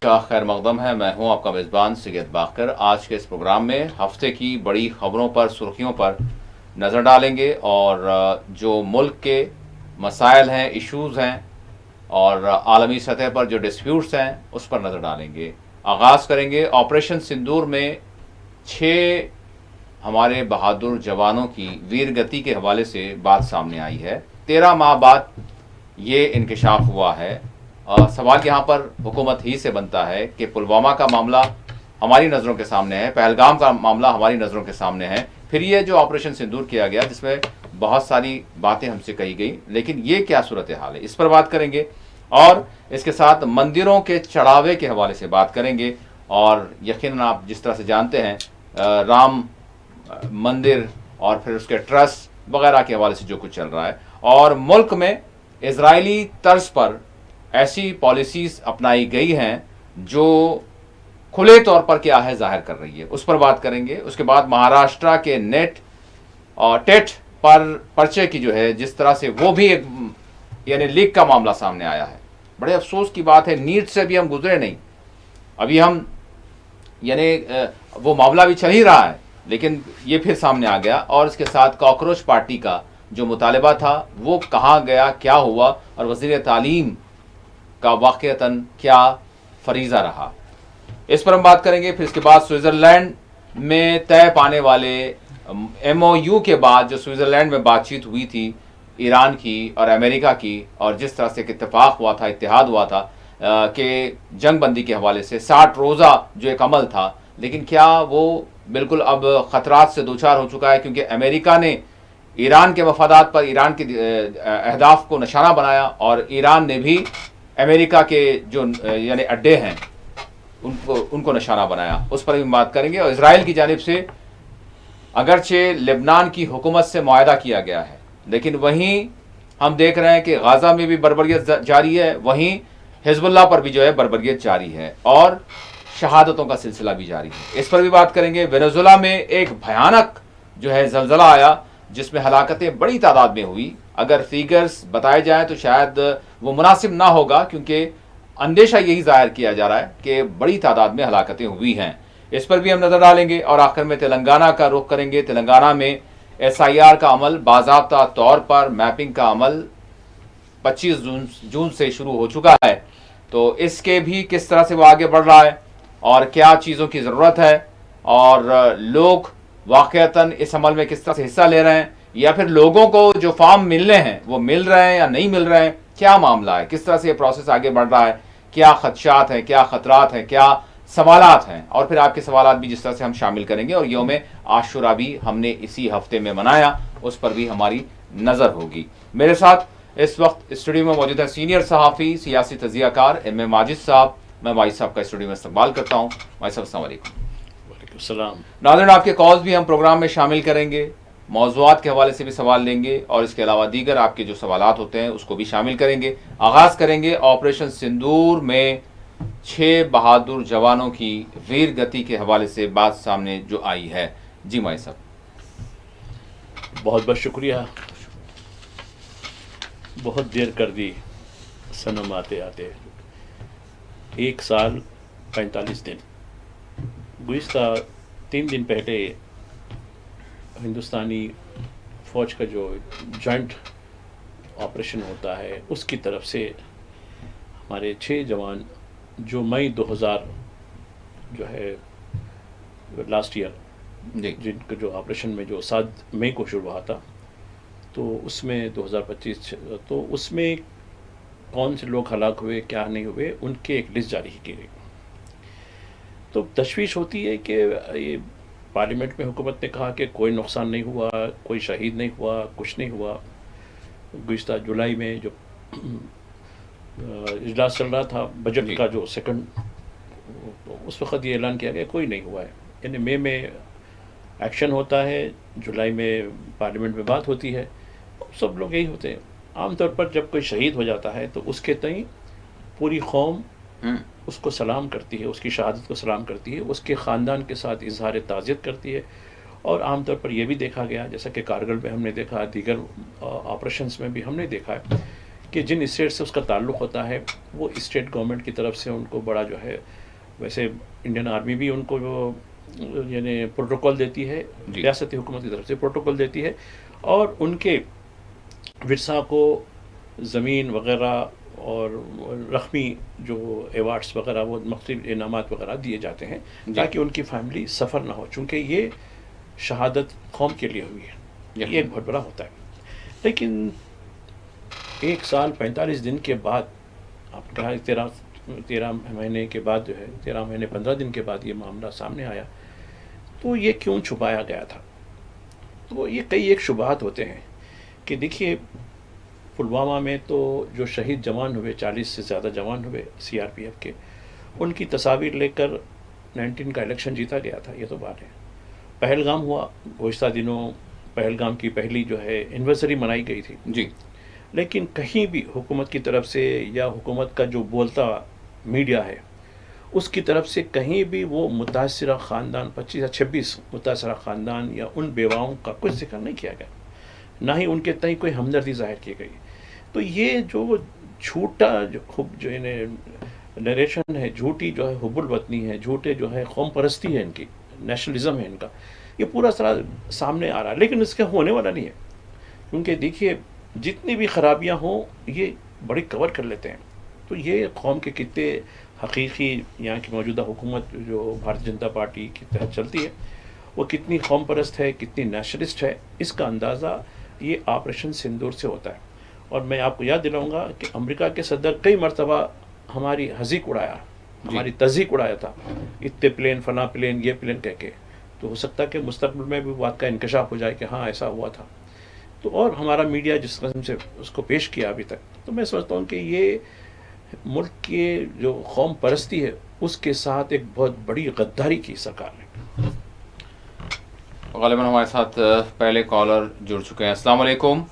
کا خیر مقدم ہے. میں ہوں آپ کا میزبان سید باقر. آج کے اس پروگرام میں ہفتے کی بڑی خبروں پر سرخیوں پر نظر ڈالیں گے اور جو ملک کے مسائل ہیں، ایشوز ہیں اور عالمی سطح پر جو ڈسپیوٹس ہیں اس پر نظر ڈالیں گے. آغاز کریں گے آپریشن سندور میں 6 ہمارے بہادر جوانوں کی ویر گتی کے حوالے سے بات سامنے آئی ہے. 13 ماہ بعد یہ انکشاف ہوا ہے. سوال یہاں پر حکومت ہی سے بنتا ہے کہ پلوامہ کا معاملہ ہماری نظروں کے سامنے ہے، پہلگام کا معاملہ ہماری نظروں کے سامنے ہے، پھر یہ جو آپریشن سندور کیا گیا جس میں بہت ساری باتیں ہم سے کہی گئی، لیکن یہ کیا صورتحال ہے اس پر بات کریں گے. اور اس کے ساتھ مندروں کے چڑھاوے کے حوالے سے بات کریں گے. اور یقیناً آپ جس طرح سے جانتے ہیں رام مندر اور پھر اس کے ٹرسٹ وغیرہ کے حوالے سے جو کچھ چل رہا ہے، اور ملک میں اسرائیلی طرز پر ایسی پالیسیز اپنائی گئی ہیں جو کھلے طور پر کیا ہے ظاہر کر رہی ہے، اس پر بات کریں گے. اس کے بعد مہاراشٹرا کے نیٹ اور ٹیٹ پر پرچے کی جو ہے جس طرح سے وہ بھی ایک یعنی لیک کا معاملہ سامنے آیا ہے. بڑے افسوس کی بات ہے، نیٹ سے بھی ہم گزرے نہیں، ابھی ہم یعنی وہ معاملہ بھی چل ہی رہا ہے لیکن یہ پھر سامنے آ گیا. اور اس کے ساتھ کاکروچ پارٹی کا جو مطالبہ تھا وہ کہاں گیا، کیا ہوا، اور وزیر تعلیم کا واقعتاً کیا فریضہ رہا، اس پر ہم بات کریں گے. پھر اس کے بعد سوئٹزرلینڈ میں طے پانے والے ایم او یو کے بعد جو سوئٹزرلینڈ میں بات چیت ہوئی تھی ایران کی اور امریکہ کی، اور جس طرح سے ایک اتفاق ہوا تھا، اتحاد ہوا تھا کہ جنگ بندی کے حوالے سے 60 روزہ جو ایک عمل تھا، لیکن کیا وہ بالکل اب خطرات سے دوچار ہو چکا ہے کیونکہ امریکہ نے ایران کے مفادات پر ایران کے اہداف کو نشانہ بنایا اور ایران نے بھی امریکہ کے جو یعنی اڈے ہیں ان کو نشانہ بنایا. اس پر بھی بات کریں گے. اور اسرائیل کی جانب سے اگرچہ لبنان کی حکومت سے معاہدہ کیا گیا ہے لیکن وہیں ہم دیکھ رہے ہیں کہ غازہ میں بھی بربریت جاری ہے، وہیں حزب اللہ پر بھی جو ہے بربریت جاری ہے اور شہادتوں کا سلسلہ بھی جاری ہے. اس پر بھی بات کریں گے. وینزویلا میں ایک بھیانک جو ہے زلزلہ آیا جس میں ہلاکتیں بڑی تعداد میں ہوئی. اگر فیگرز بتائے جائیں تو شاید وہ مناسب نہ ہوگا کیونکہ اندیشہ یہی ظاہر کیا جا رہا ہے کہ بڑی تعداد میں ہلاکتیں ہوئی ہیں. اس پر بھی ہم نظر ڈالیں گے. اور آخر میں تلنگانہ کا رخ کریں گے. تلنگانہ میں ایس آئی آر کا عمل باضابطہ طور پر میپنگ کا عمل 25 جون سے شروع ہو چکا ہے، تو اس کے بھی کس طرح سے وہ آگے بڑھ رہا ہے اور کیا چیزوں کی ضرورت ہے اور لوگ واقعتاً اس عمل میں کس طرح سے حصہ لے رہے ہیں، یا پھر لوگوں کو جو فارم ملنے ہیں وہ مل رہے ہیں یا نہیں مل رہے ہیں، کیا معاملہ ہے، کس طرح سے یہ پروسیس آگے بڑھ رہا ہے، کیا خدشات ہیں، کیا خطرات ہیں، کیا سوالات ہیں، اور پھر آپ کے سوالات بھی جس طرح سے ہم شامل کریں گے. اور یوم عاشورہ بھی ہم نے اسی ہفتے میں منایا، اس پر بھی ہماری نظر ہوگی. میرے ساتھ اس وقت اسٹوڈیو میں موجود ہے سینئر صحافی سیاسی تجزیہ کار ایم اے ماجد صاحب. میں ماجد صاحب کا اسٹوڈیو میں استقبال کرتا ہوں. ماجد صاحب السلام علیکم. وعلیکم السلام. ناظرین آپ کے کالز بھی ہم پروگرام میں شامل کریں گے، موضوعات کے حوالے سے بھی سوال لیں گے اور اس کے علاوہ دیگر آپ کے جو سوالات ہوتے ہیں اس کو بھی شامل کریں گے. آغاز کریں گے آپریشن سندور میں 6 بہادر جوانوں کی ویر گتی کے حوالے سے بات سامنے جو آئی ہے. جی مائی صاحب. بہت بہت شکریہ. بہت دیر کر دی صنم آتے آتے. 1 سال 45 دن. گزشتہ 3 دن پہلے ہندوستانی فوج کا جو جوائنٹ آپریشن ہوتا ہے اس کی طرف سے ہمارے 6 جوان جو مئی 2000 جو ہے لاسٹ ایئر جی جن کا جو آپریشن میں جو 7 مئی کو شروع ہوا تھا، تو اس میں 2025 تو اس میں کون سے لوگ ہلاک ہوئے کیا نہیں ہوئے ان کے ایک لسٹ جاری کی گئی. تو تشویش ہوتی ہے کہ یہ پارلیمنٹ میں حکومت نے کہا کہ کوئی نقصان نہیں ہوا، کوئی شہید نہیں ہوا، کچھ نہیں ہوا. گزشتہ جولائی میں جو اجلاس چل رہا تھا بجٹ کا جو سیکنڈ، اس وقت یہ اعلان کیا گیا کوئی نہیں ہوا ہے. یعنی مئی میں ایکشن ہوتا ہے، جولائی میں پارلیمنٹ میں بات ہوتی ہے. سب لوگ یہی ہوتے ہیں. عام طور پر جب کوئی شہید ہو جاتا ہے تو اس کے تئیں پوری قوم اس کو سلام کرتی ہے، اس کی شہادت کو سلام کرتی ہے، اس کے خاندان کے ساتھ اظہار تعزیت کرتی ہے. اور عام طور پر یہ بھی دیکھا گیا، جیسا کہ کارگل میں ہم نے دیکھا، دیگر آپریشنز میں بھی ہم نے دیکھا ہے کہ جن اسٹیٹ سے اس کا تعلق ہوتا ہے وہ اسٹیٹ گورنمنٹ کی طرف سے ان کو بڑا جو ہے، ویسے انڈین آرمی بھی ان کو جو یعنی پروٹوکول دیتی ہے، جی ریاستی حکومت کی طرف سے پروٹوکول دیتی ہے، اور ان کے ورثہ کو زمین وغیرہ اور رقمی جو ایوارڈس وغیرہ وہ مختلف انعامات وغیرہ دیے جاتے ہیں جی تاکہ ان کی فیملی سفر نہ ہو، چونکہ یہ شہادت قوم کے لیے ہوئی ہے، یہ ایک بہت بڑا ہوتا ہے۔ لیکن 1 سال 45 دن کے بعد، آپ کہا 13 مہینے کے بعد جو ہے، 13 مہینے 15 دن کے بعد یہ معاملہ سامنے آیا، تو یہ کیوں چھپایا گیا تھا؟ تو یہ کئی ایک شبہات ہوتے ہیں کہ دیکھیے پلوامہ میں تو جو شہید جوان ہوئے، 40 سے زیادہ جوان ہوئے سی آر پی ایف کے، ان کی تصاویر لے کر 19 کا الیکشن جیتا گیا تھا، یہ تو بات ہے۔ پہلگام ہوا، گزشتہ دنوں پہلگام کی پہلی جو ہے اینیورسری منائی گئی تھی، جی لیکن کہیں بھی حکومت کی طرف سے یا حکومت کا جو بولتا میڈیا ہے اس کی طرف سے کہیں بھی وہ متاثرہ خاندان 25 یا 26 متاثرہ خاندان یا ان بیواؤں کا کچھ ذکر نہیں کیا گیا، نہ ہی ان کے تئیں کوئی ہمدردی ظاہر کی گئی۔ تو یہ جو جھوٹا جو نریشن ہے، جھوٹی جو ہے حب الوطنی ہے، جھوٹے جو ہے قوم پرستی ہے، ان کی نیشنلزم ہے ان کا، یہ پورا طرح سامنے آ رہا ہے، لیکن اس کا ہونے والا نہیں ہے، کیونکہ دیکھیے جتنی بھی خرابیاں ہوں یہ بڑی کور کر لیتے ہیں۔ تو یہ قوم کے کتنے حقیقی یہاں کی موجودہ حکومت جو بھارتیہ جنتا پارٹی کے تحت چلتی ہے وہ کتنی قوم پرست ہے، کتنی نیشنلسٹ ہے، اس کا اندازہ یہ آپریشن سندور سے ہوتا ہے۔ اور میں آپ کو یاد دلاؤں گا کہ امریکہ کے صدر کئی مرتبہ ہماری حذیق اڑایا، ہماری تذیق اڑایا تھا، اتنے پلین، فلاں پلین، یہ پلین کہہ کے۔ تو ہو سکتا ہے کہ مستقبل میں بھی بات کا انکشاف ہو جائے کہ ہاں ایسا ہوا تھا۔ تو اور ہمارا میڈیا جس قسم سے اس کو پیش کیا ابھی تک، تو میں سمجھتا ہوں کہ یہ ملک کے جو قوم پرستی ہے اس کے ساتھ ایک بہت بڑی غداری کی سرکار نے۔ غالباً ہمارے ساتھ پہلے کالر جڑ چکے ہیں۔ السلام علیکم۔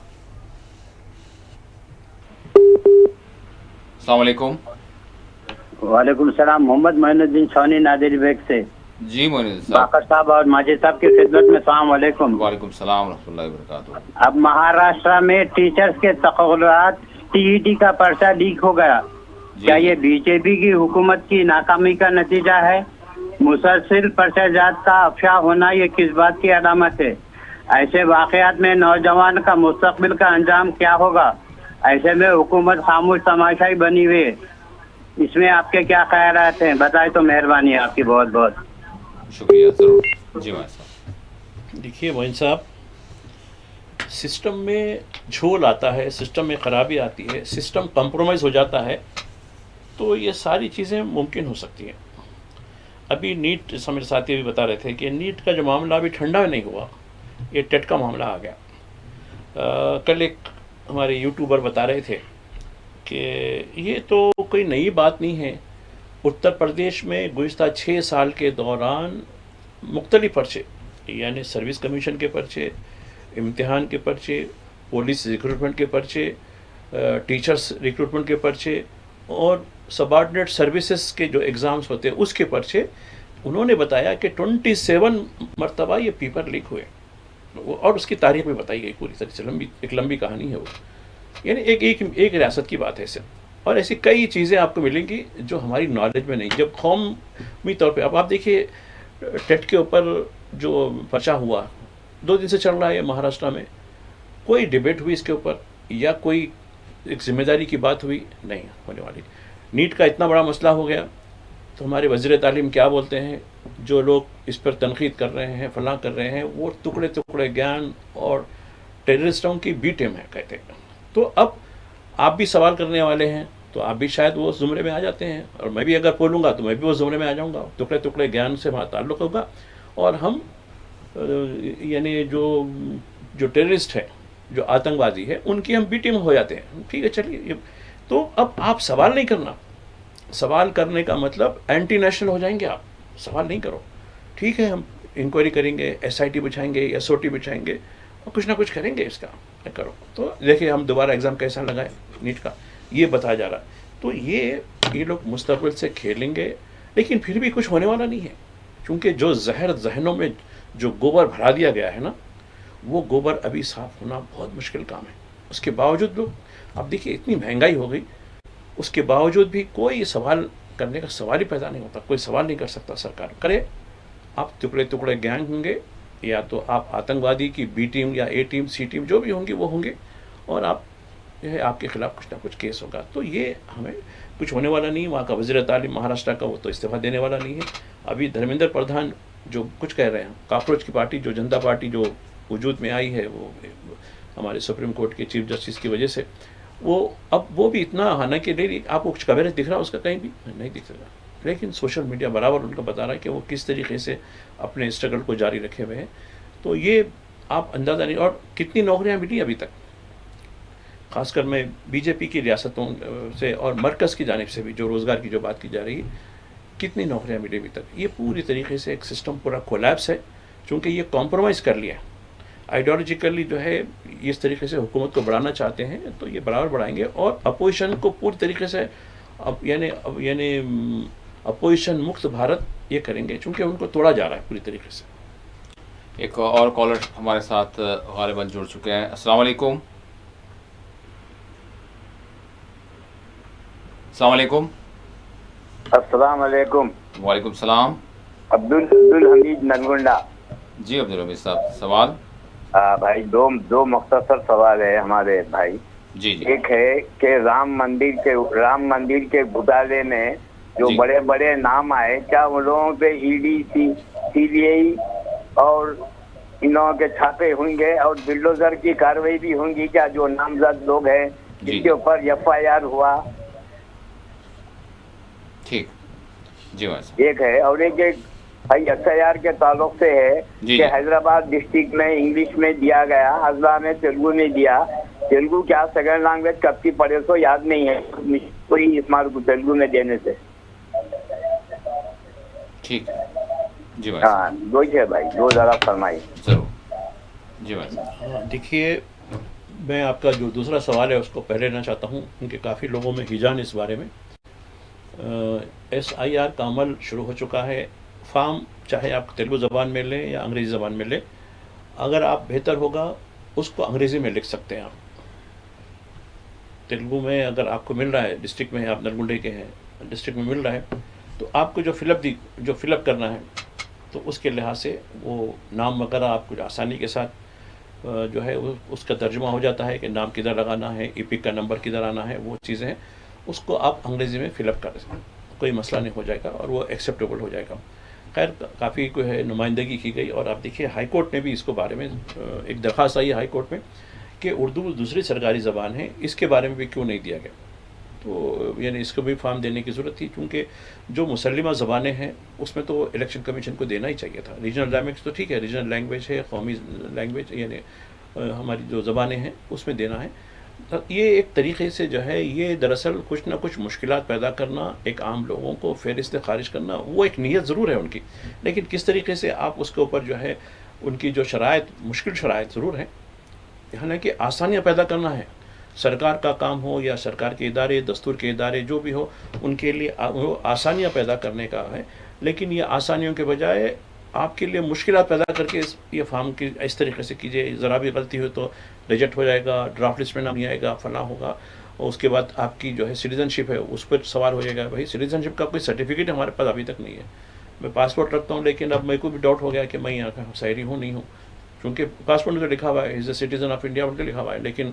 السلام علیکم۔ وعلیکم السلام، محمد معین الدین سونی نادری بیگ سے۔ جی معین صاحب۔ باقر صاحب اور ماجد صاحب کی خدمت میں السلام علیکم۔ وعلیکم السلام ورحمۃ اللہ وبرکاتہ۔ اب مہاراشٹرا میں ٹیچرز کے تقررات ٹی ای ٹی کا پرچہ لیک ہو گیا، کیا یہ بی جے پی کی حکومت کی ناکامی کا نتیجہ ہے؟ مسلسل پرچہ جات کا افشا ہونا یہ کس بات کی علامت ہے؟ ایسے واقعات میں نوجوان کا مستقبل کا انجام کیا ہوگا؟ ایسے میں حکومت خاموش تماشائی بنی ہوئی ہے، اس میں آپ کے کیا خیالات ہیں؟ بتائیں تو مہربانی ہے آپ کی، بہت بہت شکریہ، ضرور۔ جی معین صاحب۔ دیکھیے معین صاحب، سسٹم میں جھول آتا ہے، سسٹم میں خرابی آتی ہے، سسٹم کمپرومائز ہو جاتا ہے تو یہ ساری چیزیں ممکن ہو سکتی ہیں۔ ابھی نیٹ، جیسا میرے ساتھی بھی بتا رہے تھے کہ نیٹ کا جو معاملہ ابھی ٹھنڈا نہیں ہوا، یہ ٹیٹ کا معاملہ آ گیا۔ کل ایک ہمارے یوٹیوبر بتا رہے تھے کہ یہ تو کوئی نئی بات نہیں ہے، اتر پردیش میں گزشتہ 6 سال کے دوران مختلف پرچے، یعنی سروس کمیشن کے پرچے، امتحان کے پرچے، پولیس ریکروٹمنٹ کے پرچے، ٹیچرس ریکروٹمنٹ کے پرچے اور سبارڈینیٹ سروسز کے جو ایگزامز ہوتے ہیں اس کے پرچے، انہوں نے بتایا کہ 27 مرتبہ یہ پیپر لیک ہوئے، اور اس کی تاریخ میں بتائی گئی پوری طرح سے، ایک لمبی کہانی ہے وہ، یعنی ایک ریاست کی بات ہے صرف۔ اور ایسی کئی چیزیں آپ کو ملیں گی جو ہماری نالج میں نہیں۔ جب قومی طور پہ اب آپ دیکھیے ٹیٹ کے اوپر جو پرچہ ہوا 2 دن سے چل رہا ہے مہاراشٹرا میں، کوئی ڈیبیٹ ہوئی اس کے اوپر یا کوئی ایک ذمہ داری کی بات ہوئی نہیں ہونے والی۔ نیٹ کا اتنا بڑا مسئلہ ہو گیا تو ہمارے وزیر تعلیم کیا بولتے ہیں، جو لوگ اس پر تنقید کر رہے ہیں، فلاں کر رہے ہیں، وہ ٹکڑے ٹکڑے گیان اور ٹیررسٹوں کی بی ٹیم ہے کہتے ہیں۔ تو اب آپ بھی سوال کرنے والے ہیں تو آپ بھی شاید وہ زمرے میں آ جاتے ہیں، اور میں بھی اگر بولوں گا تو میں بھی وہ زمرے میں آ جاؤں گا، ٹکڑے ٹکڑے گیان سے ہمارا تعلق ہوگا، اور ہم یعنی جو ٹیررسٹ ہے، جو آتنکوادی ہے، ان کی ہم بی ٹیم ہو جاتے ہیں۔ ٹھیک ہے، چلیے۔ تو اب آپ سوال نہیں کرنا، سوال کرنے کا مطلب اینٹی نیشنل ہو جائیں گے آپ، سوال نہیں کرو۔ ٹھیک ہے، ہم انکوائری کریں گے، ایس آئی ٹی بچھائیں گے، ایس او ٹی بچھائیں گے، اور کچھ نہ کچھ کریں گے اس کا، کرو۔ تو دیکھیں ہم دوبارہ ایگزام کیسا لگائے نیٹ کا، یہ بتایا جا رہا ہے۔ تو یہ لوگ مستقبل سے کھیلیں گے، لیکن پھر بھی کچھ ہونے والا نہیں ہے، کیونکہ جو زہر ذہنوں میں جو گوبر بھرا دیا گیا ہے نا، وہ گوبر ابھی صاف ہونا بہت مشکل کام ہے۔ اس کے باوجود لوگ اب دیکھیے اتنی مہنگائی ہو گئی، اس کے باوجود بھی کوئی سوال کرنے کا سوال ہی پیدا نہیں ہوتا، کوئی سوال نہیں کر سکتا سرکار کرے. آپ ٹکڑے ٹکڑے گینگ ہوں گے، یا تو آپ آتنکوادی کی بی ٹیم یا اے ٹیم سی ٹیم جو بھی ہوں گی وہ ہوں گے، اور آپ جو ہے آپ کے خلاف کچھ نہ کچھ کیس ہوگا. تو یہ ہمیں کچھ ہونے والا نہیں. وہاں کا وزیر تعلیم مہاراشٹر کا وہ تو استعفیٰ دینے والا نہیں ہے. ابھی دھرمیندر پردھان جو کچھ کہہ رہے ہیں، کاکروچ کی پارٹی جو جنتا پارٹی جو وجود میں آئی ہے وہ ہمارے سپریم کورٹ کے چیف جسٹس کی وجہ سے، وہ بھی اتنا، حالانکہ آپ کو کچھ کوریج دکھ رہا اس کا کہیں بھی نہیں دکھ رہا، لیکن سوشل میڈیا برابر ان کو بتا رہا ہے کہ وہ کس طریقے سے اپنے اسٹرگل کو جاری رکھے ہوئے ہیں. تو یہ آپ اندازہ نہیں. اور کتنی نوکریاں ملی ابھی تک، خاص کر میں بی جے پی کی ریاستوں سے اور مرکز کی جانب سے بھی جو روزگار کی جو بات کی جا رہی ہے، کتنی نوکریاں ملی ابھی تک. یہ پوری طریقے سے ایک سسٹم پورا کولیپس ہے، چونکہ یہ کمپرومائز کر لیا ہے آئیڈیالوجیکلی جو ہے. اس طریقے سے حکومت کو بڑھانا چاہتے ہیں تو یہ برابر بڑھائیں گے، اور اپوزیشن کو پوری طریقے سے یعنی اپوزیشن مکت بھارت یہ کریں گے، چونکہ ان کو توڑا جا رہا ہے پوری طریقے سے. ایک اور کالر ہمارے ساتھ غالباً جڑ چکے ہیں. السلام علیکم. السلام علیکم. السلام علیکم. وعلیکم السلام. عبدالحمید نلگنڈا. جی عبدالحمید صاحب، سوال. بھائی دو مختصر سوال ہے ہمارے بھائی. جی جی. ایک ہے کہ رام مندر کے گھوٹالے میں جو جی. بڑے بڑے نام آئے، کیا ان لوگوں پہ ای ڈی سی بی آئی اور ان لوگوں کے چھاپے ہوں گے، اور بلڈوزر کی کارروائی بھی ہوں گی کیا جو نامزد لوگ ہیں جی جس کے اوپر ایف آئی آر ہوا؟ ٹھیک. جی بھائی صاحب. ایک ہے. اور ایک ایس آئی آر کے تعلق سے ہے جی کہ جی. حیدرآباد ڈسٹرکٹ میں انگلش میں دیا گیا، اضلاع میں تیلگو میں دیا. تیلگو کیا سیکنڈ لینگویج کب کی پڑھے سو یاد نہیں ہے کوئی اسمارٹ کو تیلگو میں دینے سے. ٹھیک. جی بھائی صاحب. ہاں دو ہی ہے بھائی، دو ذرا فرمائی. ضرور. جی بھائی صاحب. دیکھیے میں آپ کا جو دوسرا سوال ہے اس کو پہلے لینا چاہتا ہوں، کیونکہ کافی لوگوں میں ہیجان اس بارے میں. ایس آئی آر کا عمل شروع ہو چکا ہے. فارم چاہے آپ تیلگو زبان میں لیں یا انگریزی زبان میں لیں، اگر آپ بہتر ہوگا اس کو انگریزی میں لکھ سکتے ہیں. آپ تیلگو میں اگر آپ کو مل رہا ہے، ڈسٹرکٹ میں آپ نلگنڈے کے ہیں، ڈسٹرکٹ میں مل رہا ہے، تو آپ کو جو فل اپ کرنا ہے تو اس کے لحاظ سے وہ نام وغیرہ آپ کو آسانی کے ساتھ جو ہے اس کا ترجمہ ہو جاتا ہے کہ نام کدھر لگانا ہے، ای پک کا نمبر کدھر آنا ہے، وہ چیزیں ہیں. اس کو آپ انگریزی میں فل اپ کر سکتے ہیں، کوئی مسئلہ نہیں ہو جائے گا اور وہ ایکسیپٹیبل ہو جائے گا. خیر کافی کوئی ہے نمائندگی کی گئی، اور آپ دیکھیے ہائی کورٹ نے بھی اس کو بارے میں ایک درخواست آئی ہے ہائی کورٹ میں کہ اردو دوسری سرکاری زبان ہے، اس کے بارے میں بھی کیوں نہیں دیا گیا. تو یعنی اس کو بھی فارم دینے کی ضرورت تھی، کیونکہ جو مسلمہ زبانیں ہیں اس میں تو الیکشن کمیشن کو دینا ہی چاہیے تھا. ریجنل لینگویج تو ٹھیک ہے، ریجنل لینگویج ہے، قومی لینگویج یعنی ہماری جو زبانیں ہیں اس میں دینا ہے. یہ ایک طریقے سے جو ہے یہ دراصل کچھ نہ کچھ مشکلات پیدا کرنا، ایک عام لوگوں کو فہرست خارج کرنا، وہ ایک نیت ضرور ہے ان کی، لیکن کس طریقے سے آپ اس کے اوپر جو ہے ان کی جو شرائط، مشکل شرائط ضرور ہیں. حالانکہ آسانیاں پیدا کرنا ہے، سرکار کا کام ہو یا سرکار کے ادارے، دستور کے ادارے جو بھی ہو، ان کے لیے آسانیاں پیدا کرنے کا ہے. لیکن یہ آسانیوں کے بجائے آپ کے لیے مشکلات پیدا کر کے یہ فارم کی اس طریقے سے کیجیے. ذرا بھی غلطی ہو تو ریجیکٹ ہو جائے گا، ڈرافٹ لسٹ میں نام نہیں آئے گا، فلاں ہوگا. اور اس کے بعد آپ کی جو ہے سٹیزن شپ ہے اس پر سوال ہو جائے گا. بھائی سٹیزن شپ کا کوئی سرٹیفکیٹ ہمارے پاس ابھی تک نہیں ہے. میں پاسپورٹ رکھتا ہوں لیکن اب میرے کو بھی ڈاؤٹ ہو گیا کہ میں یہاں کا شہری ہوں نہیں ہوں، کیونکہ پاسپورٹ میں تو لکھا ہوا ہے از اے سٹیزن آف انڈیا بول کے لکھا ہوا ہے. لیکن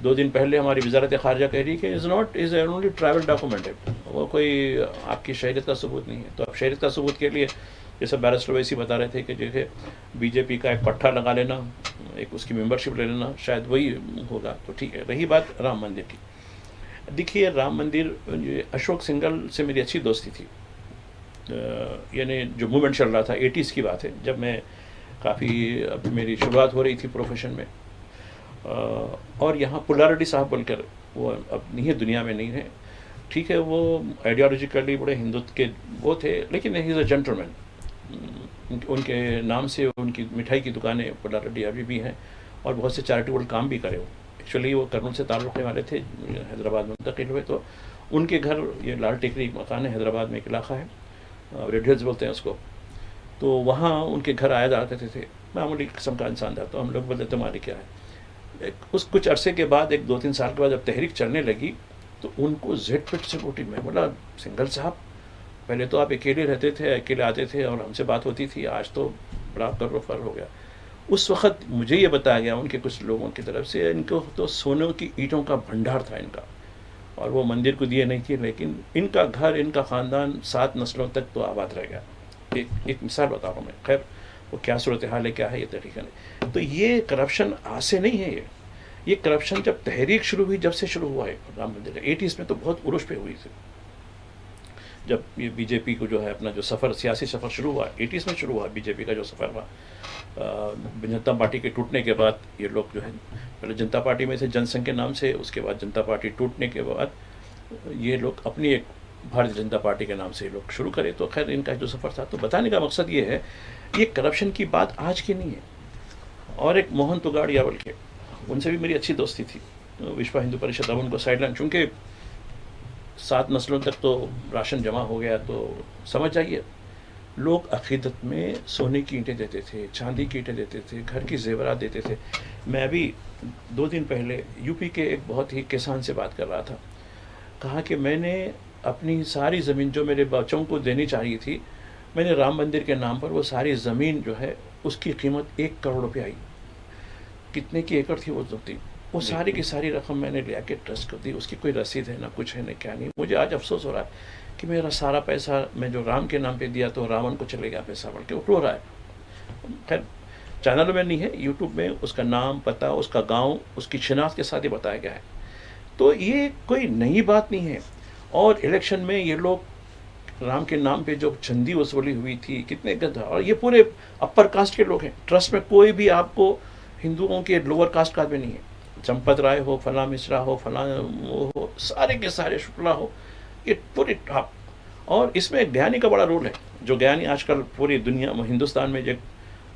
2 دن پہلے ہماری وزارت خارجہ کہہ رہی ہے کہ از اونلی ٹریول ڈاکومنٹ ہے، وہ کوئی آپ کی شہریت کا ثبوت نہیں ہے. تو اب شہریت کا ثبوت کے لیے جیسے بیرسٹر ویسی بتا رہے تھے کہ جیسے بی جے پی کا ایک پٹھا لگا لینا، ایک اس کی ممبرشپ لے لینا، شاید وہی ہوگا. تو ٹھیک ہے. رہی بات رام مندر کی، دیکھیے رام مندر اشوک سنگل سے میری اچھی دوستی تھی. یعنی جو موومنٹ چل رہا تھا 80s کی بات ہے، جب میں کافی اب میری شروعات ہو رہی تھی پروفیشن میں. اور یہاں پلاریٹی صاحب بول کر وہ اب نہیں ہے، دنیا میں نہیں ہے. ٹھیک ہے، وہ آئیڈیالوجیکلی بڑے ہندوتو کے وہ تھے، لیکن ہی از اے جینٹل مین. ان کے نام سے ان کی مٹھائی کی دکانیں پلاریٹی ابھی بھی ہیں، اور بہت سے چیریٹیبل کام بھی کرے. وہ ایکچولی وہ کرنول سے تعلق رکھنے والے تھے، حیدرآباد میں منتقل ہوئے. تو ان کے گھر یہ لال ٹیکری مکان ہے، حیدرآباد میں ایک علاقہ ہے، ریڈ ہلز بولتے ہیں اس کو. تو وہاں ان کے گھر آیا جاتے تھے. معمولی قسم کا انسان تھا. تو ہم لوگ بولتے تمہاری کیا ہے. اس کچھ عرصے کے بعد 1-2-3 سال کے بعد جب تحریک چلنے لگی تو ان کو زیڈ پٹ سے ووٹنگ. میں بولا سنگھل صاحب پہلے تو آپ اکیلے رہتے تھے, اکیلے آتے تھے اور ہم سے بات ہوتی تھی, آج تو بڑا کر و فر ہو گیا. اس وقت مجھے یہ بتایا گیا ان کے کچھ لوگوں کی طرف سے, ان کو تو سونوں کی اینٹوں کا بھنڈار تھا ان کا, اور وہ مندر کو دیے نہیں تھے, لیکن ان کا گھر, ان کا خاندان 7 نسلوں تک تو آباد رہ گیا. ایک مثال بتا رہا ہوں میں, خیر وہ کیا صورتحال ہے, کیا ہے یہ طریقہ نہیں. تو یہ کرپشن آج سے نہیں ہے, یہ کرپشن جب تحریک شروع ہوئی, جب سے شروع ہوا ہے رام مندر, 80s میں تو بہت عروج پہ ہوئی تھی. جب یہ بی جے پی کو جو ہے اپنا جو سفر, سیاسی سفر شروع ہوا 80s میں شروع ہوا, بی جے پی کا جو سفر ہوا جنتا پارٹی کے ٹوٹنے کے بعد, یہ لوگ جو ہے پہلے جنتا پارٹی میں سے جن سنگھ کے نام سے, اس کے بعد جنتا پارٹی ٹوٹنے کے بعد یہ لوگ اپنی ایک بھارتیہ جنتا پارٹی کے نام سے یہ لوگ شروع کرے. تو خیر ان کا جو سفر تھا, تو بتانے کا مقصد یہ ہے یہ کرپشن کی بات آج کی نہیں ہے. اور ایک موہن توگاڑیاول کے, ان سے بھی میری اچھی دوستی تھی, وشوا ہندو پریشد. اب ان کو سائڈ لائن, چونکہ 7 نسلوں تک تو راشن جمع ہو گیا, تو سمجھ جائیے لوگ عقیدت میں سونے کی اینٹیں دیتے تھے, چاندی کی اینٹیں دیتے تھے, گھر کی زیورات دیتے تھے. میں ابھی 2 دن پہلے یو پی کے ایک بہت ہی کسان سے بات کر رہا تھا, کہا کہ میں نے اپنی ساری زمین جو میرے بچوں کو دینی چاہیے تھی, میں نے رام مندر کے نام پر وہ ساری زمین جو ہے اس کی قیمت 1 کروڑ روپے آئی. کتنے کی ایکڑ تھی وہ زمین, وہ ساری کی ساری رقم میں نے لے کے ٹرسٹ کو دی. اس کی کوئی رسید ہے نہ کچھ ہے نہ کیا نہیں. مجھے آج افسوس ہو رہا ہے کہ میرا سارا پیسہ میں جو رام کے نام پہ دیا تو راون کو چلے گیا پیسہ, بڑھ کے وہ رو رہا ہے. خیر چینلوں میں نہیں ہے, یوٹیوب میں اس کا نام, پتہ, اس کا گاؤں, اس کی شناخت کے ساتھ ہی بتایا گیا ہے. تو یہ کوئی نئی بات نہیں ہے. اور الیکشن میں یہ لوگ رام کے نام پہ جو چندی وصولی ہوئی تھی, کتنے گدھا, اور یہ پورے اپر کاسٹ کے لوگ ہیں. ٹرسٹ میں کوئی بھی آپ کو ہندوؤں کے لوور کاسٹ کا بھی نہیں ہے. چمپت رائے ہو, فلاں مشرا ہو, فلاں وہ ہو, سارے کے سارے شکلا ہو, یہ پوری ٹاپ. اور اس میں گیانی کا بڑا رول ہے, جو گیانی آج کل پوری دنیا میں, ہندوستان میں جو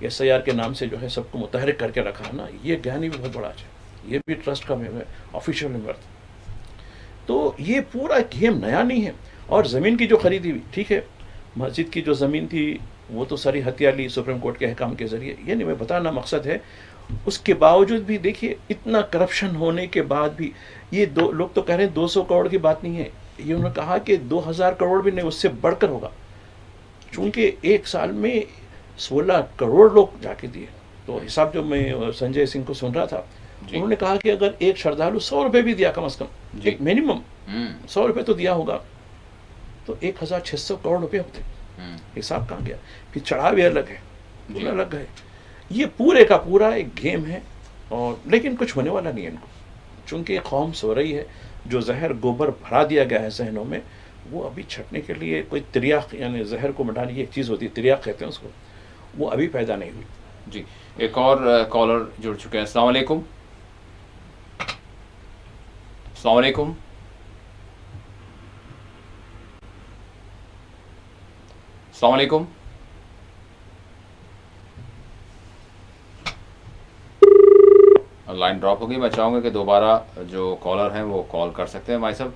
SIR کے نام سے جو ہے سب کو متحرک کر کے رکھا ہے نا, یہ گیانی بھی بہت بڑا ہے. یہ بھی ٹرسٹ کا آفیشیل ممبر تھا. تو یہ پورا گیم نیا نہیں ہے. اور زمین کی جو خریدی ہوئی, ٹھیک ہے, مسجد کی جو زمین تھی وہ تو ساری ہتھیار لی سپریم کورٹ کے احکام کے ذریعے, یہ نہیں میں بتانا مقصد ہے. اس کے باوجود بھی دیکھیے اتنا کرپشن ہونے کے بعد بھی یہ لوگ تو کہہ رہے ہیں 200 کروڑ کی بات نہیں ہے. یہ انہوں نے کہا کہ 2000 کروڑ بھی نہیں, اس سے بڑھ کر ہوگا, چونکہ ایک سال میں 16 کروڑ لوگ جا کے دیے. تو حساب جو میں سنجے سنگھ کو سن رہا تھا, انہوں نے کہا کہ اگر ایک شردھالو 100 روپے بھی دیا کم از کم, ایک منیمم 100 روپے تو دیا ہوگا, تو 1600 کروڑ روپے ہوتے. حساب کہاں گیا. پھر چڑھاوے الگ ہے, الگ ہے. یہ پورے کا پورا ایک گیم ہے. اور لیکن کچھ ہونے والا نہیں ہے ان کو, چونکہ قوم سو رہی ہے. جو زہر گوبر بھرا دیا گیا ہے ذہنوں میں, وہ ابھی چھٹنے کے لیے کوئی تریاق, یعنی زہر کو مٹانے کی ایک چیز ہوتی ہے, تریاق کہتے ہیں اس کو, وہ ابھی پیدا نہیں ہوئی. جی ایک اور کالر جڑ چکے ہیں. السلام علیکم. السلام علیکم. السلام علیکم. لائن ڈراپ ہوگی. میں چاہوں گا کہ دوبارہ جو کالر ہیں وہ کال کر سکتے ہیں بھائی صاحب.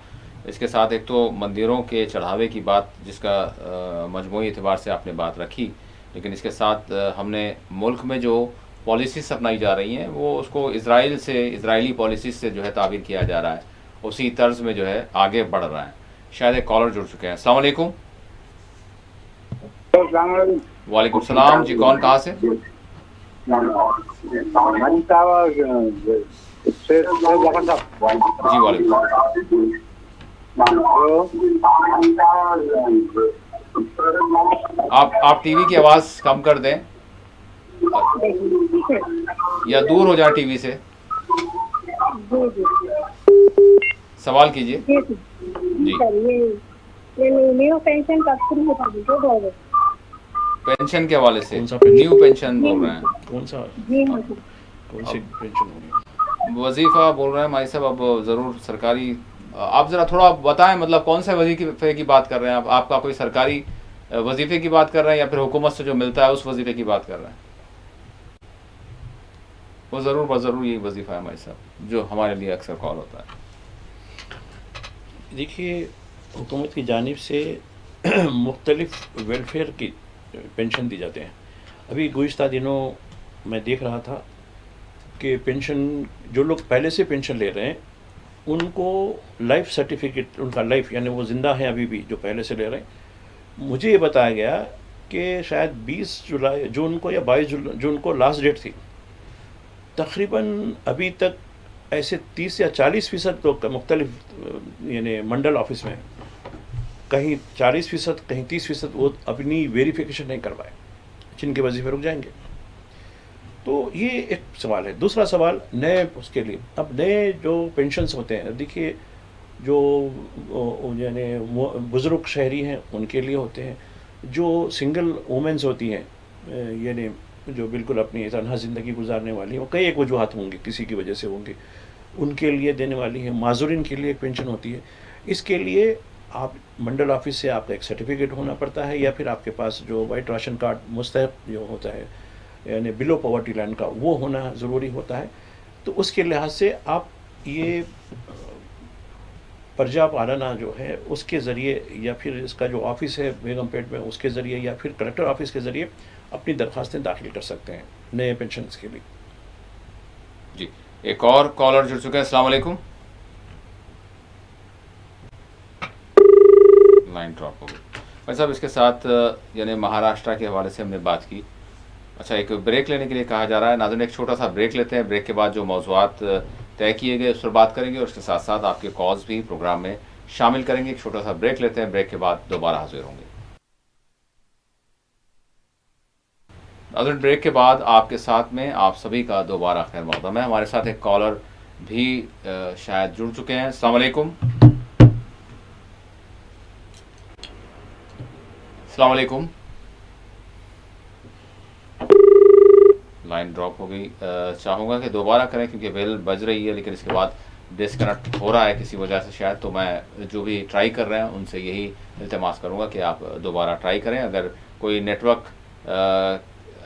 اس کے ساتھ ایک تو مندروں کے چڑھاوے کی بات, جس کا مجموعی اعتبار سے آپ نے بات رکھی, لیکن اس کے ساتھ ہم نے ملک میں جو پالیسیز اپنائی جا رہی ہیں وہ اس کو اسرائیلی پالیسیز سے جو ہے تعبیر کیا جا رہا ہے, اسی طرز میں جو ہے آگے بڑھ رہا ہے. شاید ایک کالر جڑ چکے ہیں. السلام علیکم. وعلیکم السلام. جی کون کہاں سے؟ جی وعلیکم. آپ ٹی وی کی آواز کم کر دیں یا دور ہو جائیں ٹی وی سے. سوال کیجیے. جی پینشن کے حوالے سے, نیو پینشن بول رہے ہیں. کون سی پینشن ہوگی؟ وظیفہ بول رہے ہیں مائی صاحب. اب ضرور سرکاری, آپ ذرا تھوڑا بتائیں, مطلب کون سے وظیفے کی بات کر رہے ہیں آپ کا کوئی سرکاری وظیفے کی بات کر رہے ہیں یا پھر حکومت سے جو ملتا ہے اس وظیفے کی بات کر رہے ہیں؟ وہ ضرور یہی وظیفہ ہے مائی صاحب جو ہمارے لیے اکثر کال ہوتا ہے. دیکھیے حکومت کی جانب سے مختلف ویلفیئر کی پینشن دی جاتے ہیں. ابھی گزشتہ دنوں میں دیکھ رہا تھا کہ پینشن جو لوگ پہلے سے پینشن لے رہے ہیں ان کو لائف سرٹیفکیٹ، ان کا لائف یعنی وہ زندہ ہیں ابھی بھی جو پہلے سے لے رہے ہیں، مجھے یہ بتایا گیا کہ شاید 20 جون کو یا 22 جون کو لاسٹ ڈیٹ تھی. تقریباً ابھی تک ایسے 30 یا 40% لوگ مختلف یعنی منڈل آفس میں کہیں 40%، کہیں 30% وہ اپنی ویریفیکیشن نہیں کروائے، جن کے وظیفے رک جائیں گے. تو یہ ایک سوال ہے. دوسرا سوال نئے اس کے لیے، اب نئے جو پینشنز ہوتے ہیں، دیکھیے جو یعنی بزرگ شہری ہیں ان کے لیے ہوتے ہیں، جو سنگل وومنز ہوتی ہیں یعنی جو بالکل اپنی تنہا زندگی گزارنے والی ہیں، وہ کئی ایک وجوہات ہوں گی، کسی کی وجہ سے ہوں گی، ان کے لیے دینے والی ہیں. معذورین کے لیے ایک پینشن ہوتی ہے. اس کے لیے آپ منڈل آفس سے آپ کا ایک سرٹیفکیٹ ہونا پڑتا ہے، یا پھر آپ کے پاس جو وائٹ راشن کارڈ مستحق جو ہوتا ہے یعنی بلو پاورٹی لائن کا، وہ ہونا ضروری ہوتا ہے. تو اس کے لحاظ سے آپ یہ پرجا پالنا جو ہے اس کے ذریعے، یا پھر اس کا جو آفس ہے بیگم پیٹ میں اس کے ذریعے، یا پھر کلکٹر آفس کے ذریعے اپنی درخواستیں داخل کر سکتے ہیں نئے پینشنز کے لیے. جی ایک اور کالر جڑ چکے ہیں. السلام علیکم. لائن ڈراپ ہو گئی. بھائی صاحب اس کے ساتھ یعنی مہاراشٹرا کے حوالے سے ہم نے بات کی. اچھا ایک بریک لینے کے لیے کہا جا رہا ہے. ناظرین ایک چھوٹا سا بریک لیتے ہیں. بریک کے بعد جو موضوعات طے کیے گئے اس پر بات کریں گے، اور اس کے ساتھ ساتھ آپ کے کالز بھی پروگرام میں شامل کریں گے. ایک چھوٹا سا بریک لیتے ہیں، بریک کے بعد دوبارہ حاضر ہوں گے. ناظرین بریک کے بعد آپ کے ساتھ میں آپ سبھی کا دوبارہ خیر مقدم ہے. ہمارے ساتھ ایک کالر بھی شاید جڑ چکے ہیں. السلام علیکم. السلام علیکم. لائن ڈراپ ہو گئی. چاہوں گا کہ دوبارہ کریں کیونکہ بیل بج رہی ہے، لیکن اس کے بعد ڈسکنیکٹ ہو رہا ہے کسی وجہ سے شاید. تو میں جو بھی ٹرائی کر رہے ہیں ان سے یہی التماس کروں گا کہ آپ دوبارہ ٹرائی کریں. اگر کوئی نیٹ ورک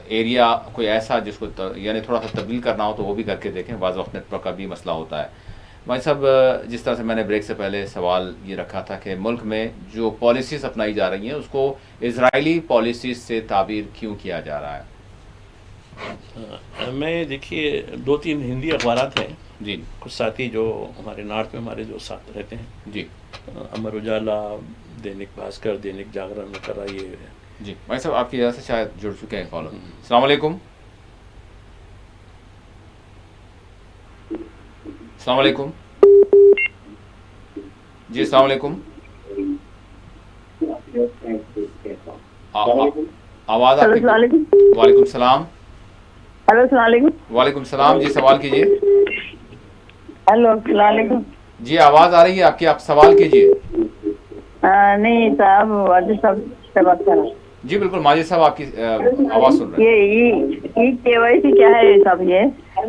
ایریا کوئی ایسا جس کو یعنی تھوڑا سا تبدیل کرنا ہو تو وہ بھی کر کے دیکھیں. بعض وقت نیٹ ورک کا بھی مسئلہ ہوتا ہے. بھائی صاحب جس طرح سے میں نے بریک سے پہلے سوال یہ رکھا تھا کہ ملک میں جو پالیسیز اپنائی جا رہی ہیں اس کو اسرائیلی پالیسیز سے تعبیر کیوں کیا جا رہا ہے؟ میں دیکھیے 2-3 ہندی اخبارات ہیں جی کچھ ساتھی جو ہمارے نارتھ میں ہمارے جو ساتھ رہتے ہیں، جی امر اجالا، دینک بھاسکر، دینک جاگرن وغیرہ، یہ جی بھائی صاحب آپ کی وجہ سے شاید جڑ چکے ہیں کالر. السلام علیکم. السلام علیکم. جی السلام علیکم. آواز آپ کی. وعلیکم السلام. ہلو السلام علیکم. وعلیکم السلام. جی سوال کیجیے. ہلو السلام علیکم. جی آواز آ رہی ہے آپ کی، آپ سوال کیجیے. نہیں صاحب واجد صاحب سے بات کر رہا ہوں. جی بالکل ماجد صاحب آپ کی آواز سن رہے ہیں. یہ ای کے وائی سی کیا ہے صاحب؟ یہ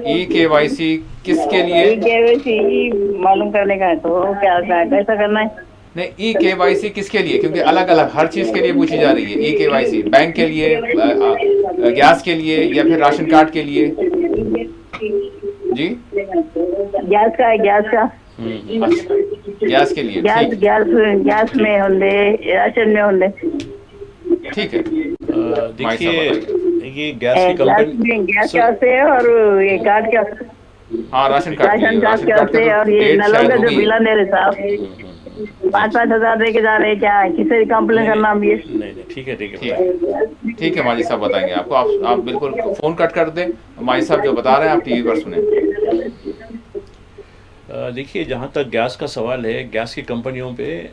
ای کے وائی سی کس کے لیے؟ ای کے وائی سی معلوم کرنے کا ہے تو کیا کیسا کرنا ہے؟ نہیں ای کے وائی سی کس کے لیے؟ کیونکہ الگ الگ ہر چیز کے لیے پوچھی جا رہی ہے. ای کے وائی سی بینک کے لیے، گیس کے لیے، یا پھر راشن کارڈ کے لیے؟ جی گیس کا ہے، گیس کا. اچھا گیس کے لیے. گیس میں ہوندے، راشن میں ہوندے. ٹھیک ہے. دیکھیے یہ گیس کی کمپنی گیس کا سے اور یہ کارڈ کیا، ہاں راشن کارڈ راشن کارڈ سے، اور یہ نلوں کا جو بل دے رہے صاحب 5-5 ہزار دے کے جا رہے، کیا کسی کمپلین کرنا ہم یہ؟ نہیں ٹھیک ہے ٹھیک ہے ماجد صاحب بتائیں گے آپ کو. آپ بالکل فون کٹ کر دیں. ماجد صاحب جو بتا رہے ہیں آپ ٹی وی پر سنیں. دیکھیے جہاں تک گیس کا سوال ہے، گیس کی کمپنیوں پہ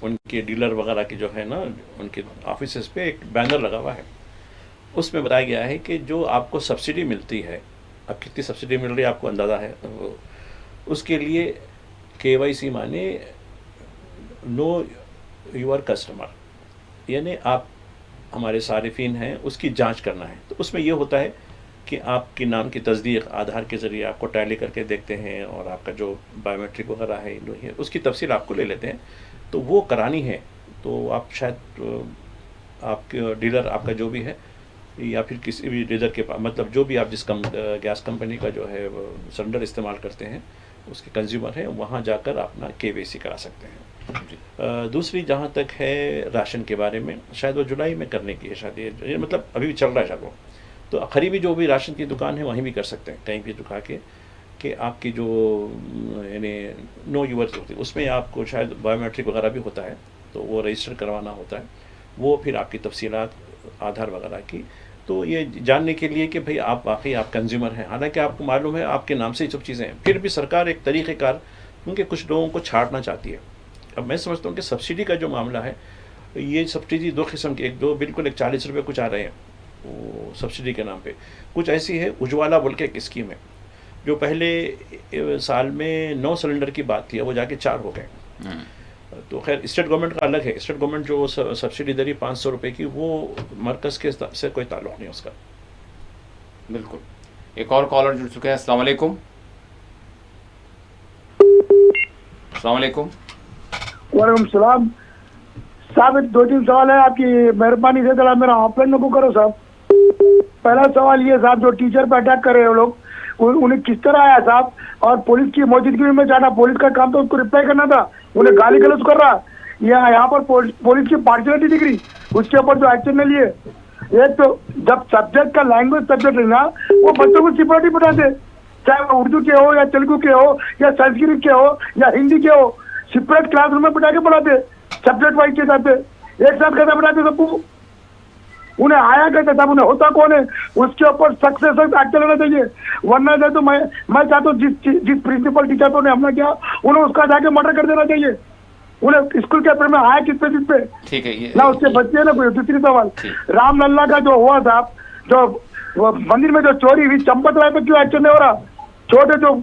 ان کے ڈیلر وغیرہ کی جو ہے نا، ان کے آفیسز پہ ایک بینر لگا ہوا ہے. اس میں بتایا گیا ہے کہ جو آپ کو سبسڈی ملتی ہے، اب کتنی سبسڈی مل رہی ہے آپ کو اندازہ ہے، اس کے لیے کے وائی سی مانے نو یور کسٹمر، یعنی آپ ہمارے صارفین ہیں اس کی جانچ کرنا ہے. تو اس میں یہ ہوتا ہے کہ آپ کے نام کی تصدیق آدھار کے ذریعے آپ کو ٹیلی کر کے دیکھتے ہیں، اور آپ کا جو بایو میٹرک وغیرہ ہے اس کی تفصیل آپ کو لے لیتے ہیں. تو وہ کرانی ہے. تو آپ شاید آپ کے ڈیلر آپ کا جو بھی ہے، یا پھر کسی بھی ڈیلر کے پاس، مطلب جو بھی آپ جس گیس کمپنی کا جو ہے سلنڈر استعمال کرتے ہیں اس کے کنزیومر ہیں، وہاں جا کر اپنا کے وی سی کرا سکتے ہیں. دوسری جہاں تک ہے راشن کے بارے میں، شاید وہ جولائی میں کرنے کی ہے، شاید یہ مطلب ابھی بھی چل رہا ہے شاید وہ. تو قریبی جو بھی راشن کی دکان ہے وہیں بھی کر سکتے ہیں، کہیں بھی دکھا کے کہ آپ کی جو یعنی نو یورز ہوتی ہے اس میں آپ کو شاید بایو میٹرک وغیرہ بھی ہوتا ہے، تو وہ رجسٹر کروانا ہوتا ہے، وہ پھر آپ کی تفصیلات آدھار وغیرہ کی، تو یہ جاننے کے لیے کہ بھئی آپ واقعی آپ کنزیومر ہیں، حالانکہ آپ کو معلوم ہے آپ کے نام سے ہی سب چیزیں ہیں، پھر بھی سرکار ایک طریقہ کار کیونکہ کچھ لوگوں کو چھاڑنا چاہتی ہے۔ اب میں سمجھتا ہوں کہ سبسڈی کا جو معاملہ ہے، یہ سبسڈی دو قسم کی، ایک بالکل 40 روپے کچھ آ رہے ہیں وہ سبسڈی کے نام پہ، کچھ ایسی ہے اجوالا بول کے ایک اسکیم ہے جو پہلے سال میں 9 سلنڈر کی بات تھی، وہ جا کے 4 ہو گئے۔ تو خیر اسٹیٹ گورنمنٹ کا الگ ہے، اسٹیٹ گورنمنٹ جو سبسڈی دے رہی 500 روپے کی، وہ مرکز کے سے کوئی تعلق نہیں اس کا۔ بالکل۔ ایک اور کالر جڑ چکے ہیں، السلام علیکم۔ السلام علیکم۔ وعلیکم السلام صاحب، 2-3 سوال ہے آپ کی مہربانی سے، ذرا میرا آف لائن کو کرو صاحب۔ پہلا سوال یہ صاحب، جو ٹیچر پہ اٹیک کر رہے ہیں وہ لوگ، انہیں کس طرح آیا صاحب؟ اور پولیس کی موجودگی میں چاہتا، پولیس کا کام تو اس کو ریپلائی کرنا تھا، انہیں گالی گلوچ کر رہا، یہاں پر پولیس کی پارشلٹی دکھ رہی، اس کے اوپر جو ایکشن نہیں لیے۔ ایک تو جب سبجیکٹ کا لینگویج سبجیکٹ لینا، وہ بچوں کو سپورٹی بتاتے، چاہے وہ اردو کے ہو یا تیلگو کے ہو یا سنسکرت کے ہو یا ہندی کے ہو، سپریٹ کلاس روم میں بٹھا کے پڑھاتے، سبجیکٹ وائز کے ساتھ ایک ساتھ کیسے بٹھاتے سب کو؟ انہیں آیا کہتے تھا، انہیں ہوتا کون ہے؟ اس کے اوپر سخت سے سخت ایکشن لینا چاہیے، ورنہ جو تو میں چاہتا ہوں جس پرنسپل ٹیچر کو نے حملہ کیا انہیں اس کا جا کے مرڈر کر دینا چاہیے۔ انہیں اسکول کے اپنے میں آیا کس پہ ٹھیک ہے، نہ اس کے بچے ہیں نہ کوئی۔ دوسری سوال، رام للا کا جو ہوا تھا، جو مندر میں جو چوری ہوئی، چمپت رائے پہ کیوں ایکشن نہیں ہو رہا؟ چھوٹے جو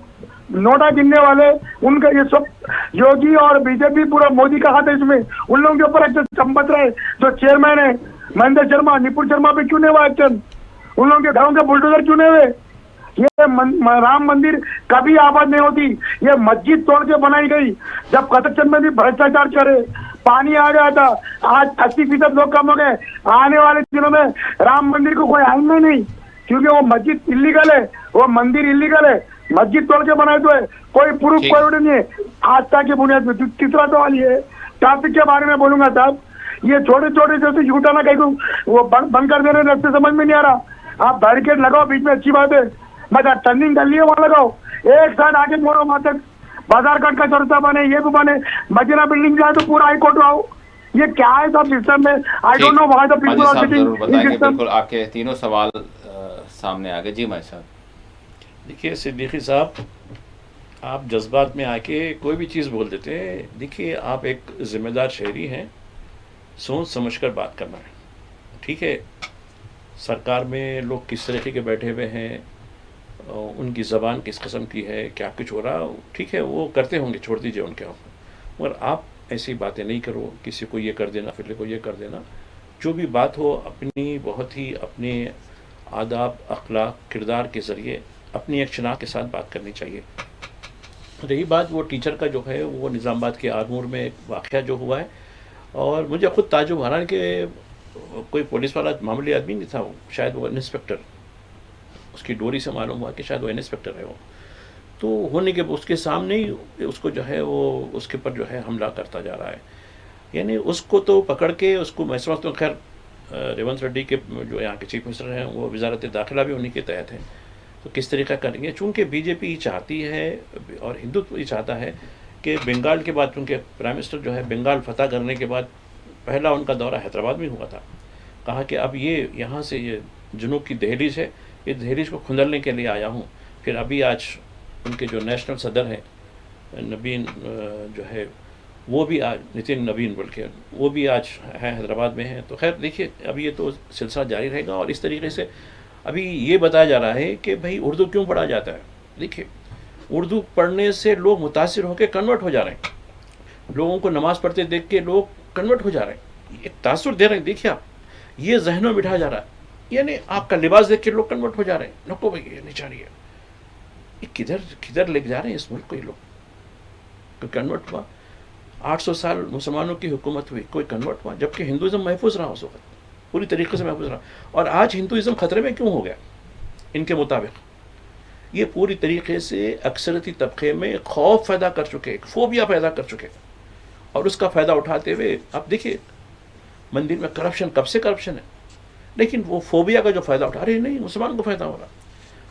نوٹا گننے والے، ان کا یہ سب یوگی اور بی جے پی پورا مودی کا ہاتھ ہے اس میں، ان لوگوں کے اوپر ایکشن۔ چمپت رائے جو چیئرمین ہے، مہندر شرما، نپور شرما پہ کیوں نہیں ہوا ایکشن؟ ان لوگوں کے گھروں کے بلڈوزر کیوں نہیں ہوئے؟ یہ رام مندر کبھی آباد نہیں ہوتی، یہ مسجد توڑ کے بنائی گئی۔ جب کنسٹرکشن میں بھی بھرشٹاچار کرے، پانی آ گیا تھا، آج 80% لوگ کم ہو گئے۔ آنے والے دنوں میں رام مندر کو کوئی آئندہ نہیں، کیونکہ وہ مسجد انلیگل ہے، وہ مندر انلیگل ہے، مسجد توڑ کے بنائے تو ہے، کوئی پروف کوئی نہیں ہے آستھا کی بنیاد میں۔ تیسرا سوال یہ ہے، ٹرافک کے بارے میں بولوں گا صاحب، یہ چھوٹے چھوٹے جیسے یوٹانا کہیں کو وہ بند کر دے رہے، رستے سمجھ میں نہیں آ رہا۔ آپ بیریکیڈ لگاؤ بیچ میں، اچھی بات ہے، مگر ٹرننگ ڈلی ہے وہاں لگاؤ، ایک ساتھ آگے موڑو، وہاں تک بازار کاٹ کا چرچا بنے، یہ بھی بنے، مدینہ بلڈنگ جائے تو پورا ہائی کورٹ آؤ۔ یہ کیا ہے صاحب سسٹم میں؟ I don't know why the people are sitting in system. بالکل، آپ کے تینوں سوال سامنے آ گئے۔ جی میں صاحب، دیکھیے صدیقی صاحب، آپ جذبات میں آ کے کوئی بھی چیز بول دیتے ہیں۔ دیکھیے آپ ایک ذمہ دار شہری ہیں، سوچ سمجھ کر بات کرنا ہے، ٹھیک ہے؟ سرکار میں لوگ کس طریقے کے بیٹھے ہوئے ہیں، ان کی زبان کس قسم کی ہے، کیا کچھ ہو رہا، ٹھیک ہے وہ کرتے ہوں گے، چھوڑ دیجئے ان کے اوپر، مگر آپ ایسی باتیں نہیں کرو، کسی کو یہ کر دینا، پھر کو یہ کر دینا۔ جو بھی بات ہو اپنی بہت ہی اپنے آداب، اخلاق، کردار کے ذریعے اپنی ایک شناخت کے ساتھ بات کرنی چاہیے۔ رہی بات وہ ٹیچر کا جو ہے، وہ نظام آباد کے آرمور میں ایک واقعہ جو ہوا ہے، اور مجھے خود تعجب، حالانکہ کوئی پولیس والا معمولی آدمی نہیں تھا، وہ شاید وہ انسپیکٹر، اس کی ڈوری سے معلوم ہوا کہ شاید وہ انسپیکٹر ہے، وہ تو ہونے کے اس کے سامنے ہی اس کو جو ہے وہ اس کے پر جو ہے حملہ کرتا جا رہا ہے۔ یعنی اس کو تو پکڑ کے اس کو، میں سمجھتا ہوں خیر ریونت ریڈی کے جو یہاں کے چیف منسٹر ہیں، وہ وزارت داخلہ بھی انہی کے تحت ہیں، تو کس طریقہ کریں گے؟ چونکہ بی جے پی چاہتی ہے اور ہندوتو یہ چاہتا ہے کہ بنگال کے بعد، چونکہ پرائم منسٹر جو ہے بنگال فتح کرنے کے بعد پہلا ان کا دورہ حیدرآباد میں ہوا تھا، کہا کہ اب یہ یہاں سے یہ جنوب کی دہلیز ہے، یہ دہلیز کو کھندلنے کے لیے آیا ہوں۔ پھر ابھی آج ان کے جو نیشنل صدر ہیں نبین جو ہے، وہ بھی آج نتن نبین بول کے، وہ بھی آج ہیں حیدرآباد میں ہیں۔ تو خیر دیکھیے اب یہ تو سلسلہ جاری رہے گا، اور اس طریقے سے ابھی یہ بتایا جا رہا ہے کہ بھائی اردو کیوں پڑھا جاتا ہے۔ دیکھیے اردو پڑھنے سے لوگ متاثر ہو کے کنورٹ ہو جا رہے ہیں، لوگوں کو نماز پڑھتے دیکھ کے لوگ کنورٹ ہو جا رہے ہیں، ایک تاثر دے رہے ہیں۔ دیکھیے آپ، یہ ذہنوں میں بٹھا جا رہا ہے، یعنی آپ کا لباس دیکھ کے لوگ کنورٹ ہو جا رہے ہیں، نکو بھائی یہ نہیں چاہیے، یہ کدھر لے کے جا رہے ہیں اس ملک کو یہ لوگ؟ کوئی کنورٹ ہوا؟ 800 سال مسلمانوں کی حکومت ہوئی، کوئی کنورٹ ہوا؟ جبکہ ہندوازم محفوظ رہا اس وقت، پوری طریقے سے محفوظ رہا، اور آج ہندوازم خطرے میں کیوں ہو گیا ان کے مطابق؟ یہ پوری طریقے سے اکثریتی طبقے میں خوف پیدا کر چکے، فوبیا پیدا کر چکے، اور اس کا فائدہ اٹھاتے ہوئے اب دیکھیے مندر میں کرپشن، کب سے کرپشن ہے؟ لیکن وہ فوبیا کا جو فائدہ اٹھا رہے نہیں، مسلمان کو فائدہ ہو رہا.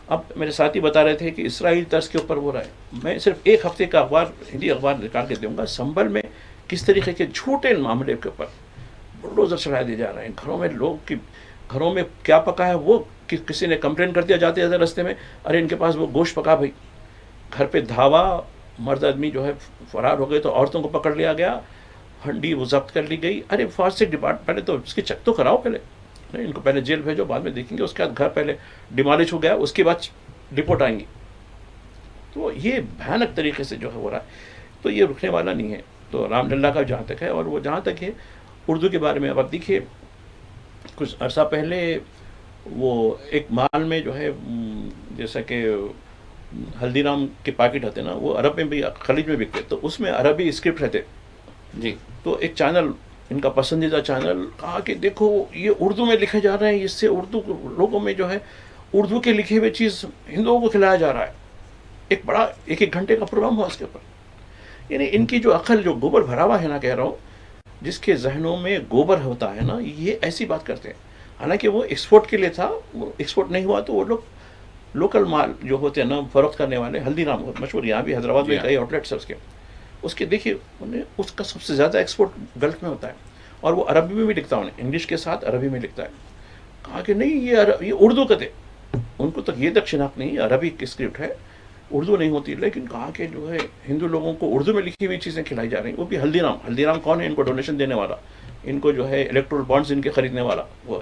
اب میرے ساتھی بتا رہے تھے کہ اسرائیل طرز کے اوپر ہو رہا ہے. میں صرف ایک ہفتے کا اخبار، ہندی اخبار نکال کے دوں گا. سنبل میں کس طریقے کے جھوٹے معاملے کے اوپر بلڈوزر چڑھا دیے جا رہے ہیں. گھروں میں لوگ کی گھروں میں کیا پکا ہے وہ کسی نے کمپلین کر دیا جاتے جاتے رستے میں، ارے ان کے پاس وہ گوشت پکا بھائی. گھر پہ دھاوا، مرد آدمی جو ہے فرار ہو گئے تو عورتوں کو پکڑ لیا گیا، ہنڈی وہ ضبط کر لی گئی. ارے فارسک ڈپارٹ پہلے تو اس کی چیک تو کراؤ، پہلے ان کو پہلے جیل بھیجو، بعد میں دیکھیں گے. اس کے بعد گھر پہلے ڈیمالش ہو گیا، اس کے بعد رپورٹ آئیں گی. تو یہ بھیانک طریقے سے جو ہے ہو رہا ہے، تو یہ رکنے والا نہیں ہے. تو رام للا کا جہاں تک ہے، اور وہ جہاں تک ہے اردو کے بارے میں، اب آپ دیکھیے کچھ عرصہ پہلے وہ ایک مال میں جو ہے جیسا کہ ہلدی رام کے پیکٹ ہوتے نا، وہ عرب میں بھی خلیج میں بکتے، تو اس میں عربی اسکرپٹ رہتے جی. تو ایک چینل، ان کا پسندیدہ چینل، کہا کہ دیکھو یہ اردو میں لکھے جا رہے ہیں، اس سے اردو لوگوں میں جو ہے اردو کے لکھے ہوئے چیز ہندوؤں کو کھلایا جا رہا ہے. ایک بڑا ایک گھنٹے کا پروگرام ہوا اس کے اوپر. یعنی ان کی جو عقل، جو گوبر بھرا ہوا ہے نا، کہہ رہا ہوں، جس کے ذہنوں میں گوبر ہوتا ہے نا، یہ ایسی بات کرتے ہیں. حالانکہ وہ ایکسپورٹ کے لیے تھا، وہ ایکسپورٹ نہیں ہوا تو وہ لوگ لوکل مال جو ہوتے ہیں نا فروخت کرنے والے، ہلدی رام بہت مشہور، یہاں بھی حیدرآباد میں کئی آؤٹ لیٹس ہیں اس کے دیکھیے اس کا سب سے زیادہ ایکسپورٹ گلف میں ہوتا ہے، اور وہ عربی میں بھی لکھتا ہے، انگلش کے ساتھ عربی میں لکھتا ہے. کہا کہ نہیں یہ اردو کا تھے، ان کو تک یہ تک شناخت نہیں، عربی کی اسکرپٹ ہے، اردو نہیں ہوتی. لیکن کہا کہ جو ہے ہندو لوگوں کو اردو میں لکھی ہوئی چیزیں کھلائی جا رہی ہیں، وہ بھی ہلدی رام. ہلدی رام کون ہے؟ ان کو ڈونیشن دینے والا، ان کو جو ہے الیکٹرل بانڈز ان کے خریدنے والا وہ.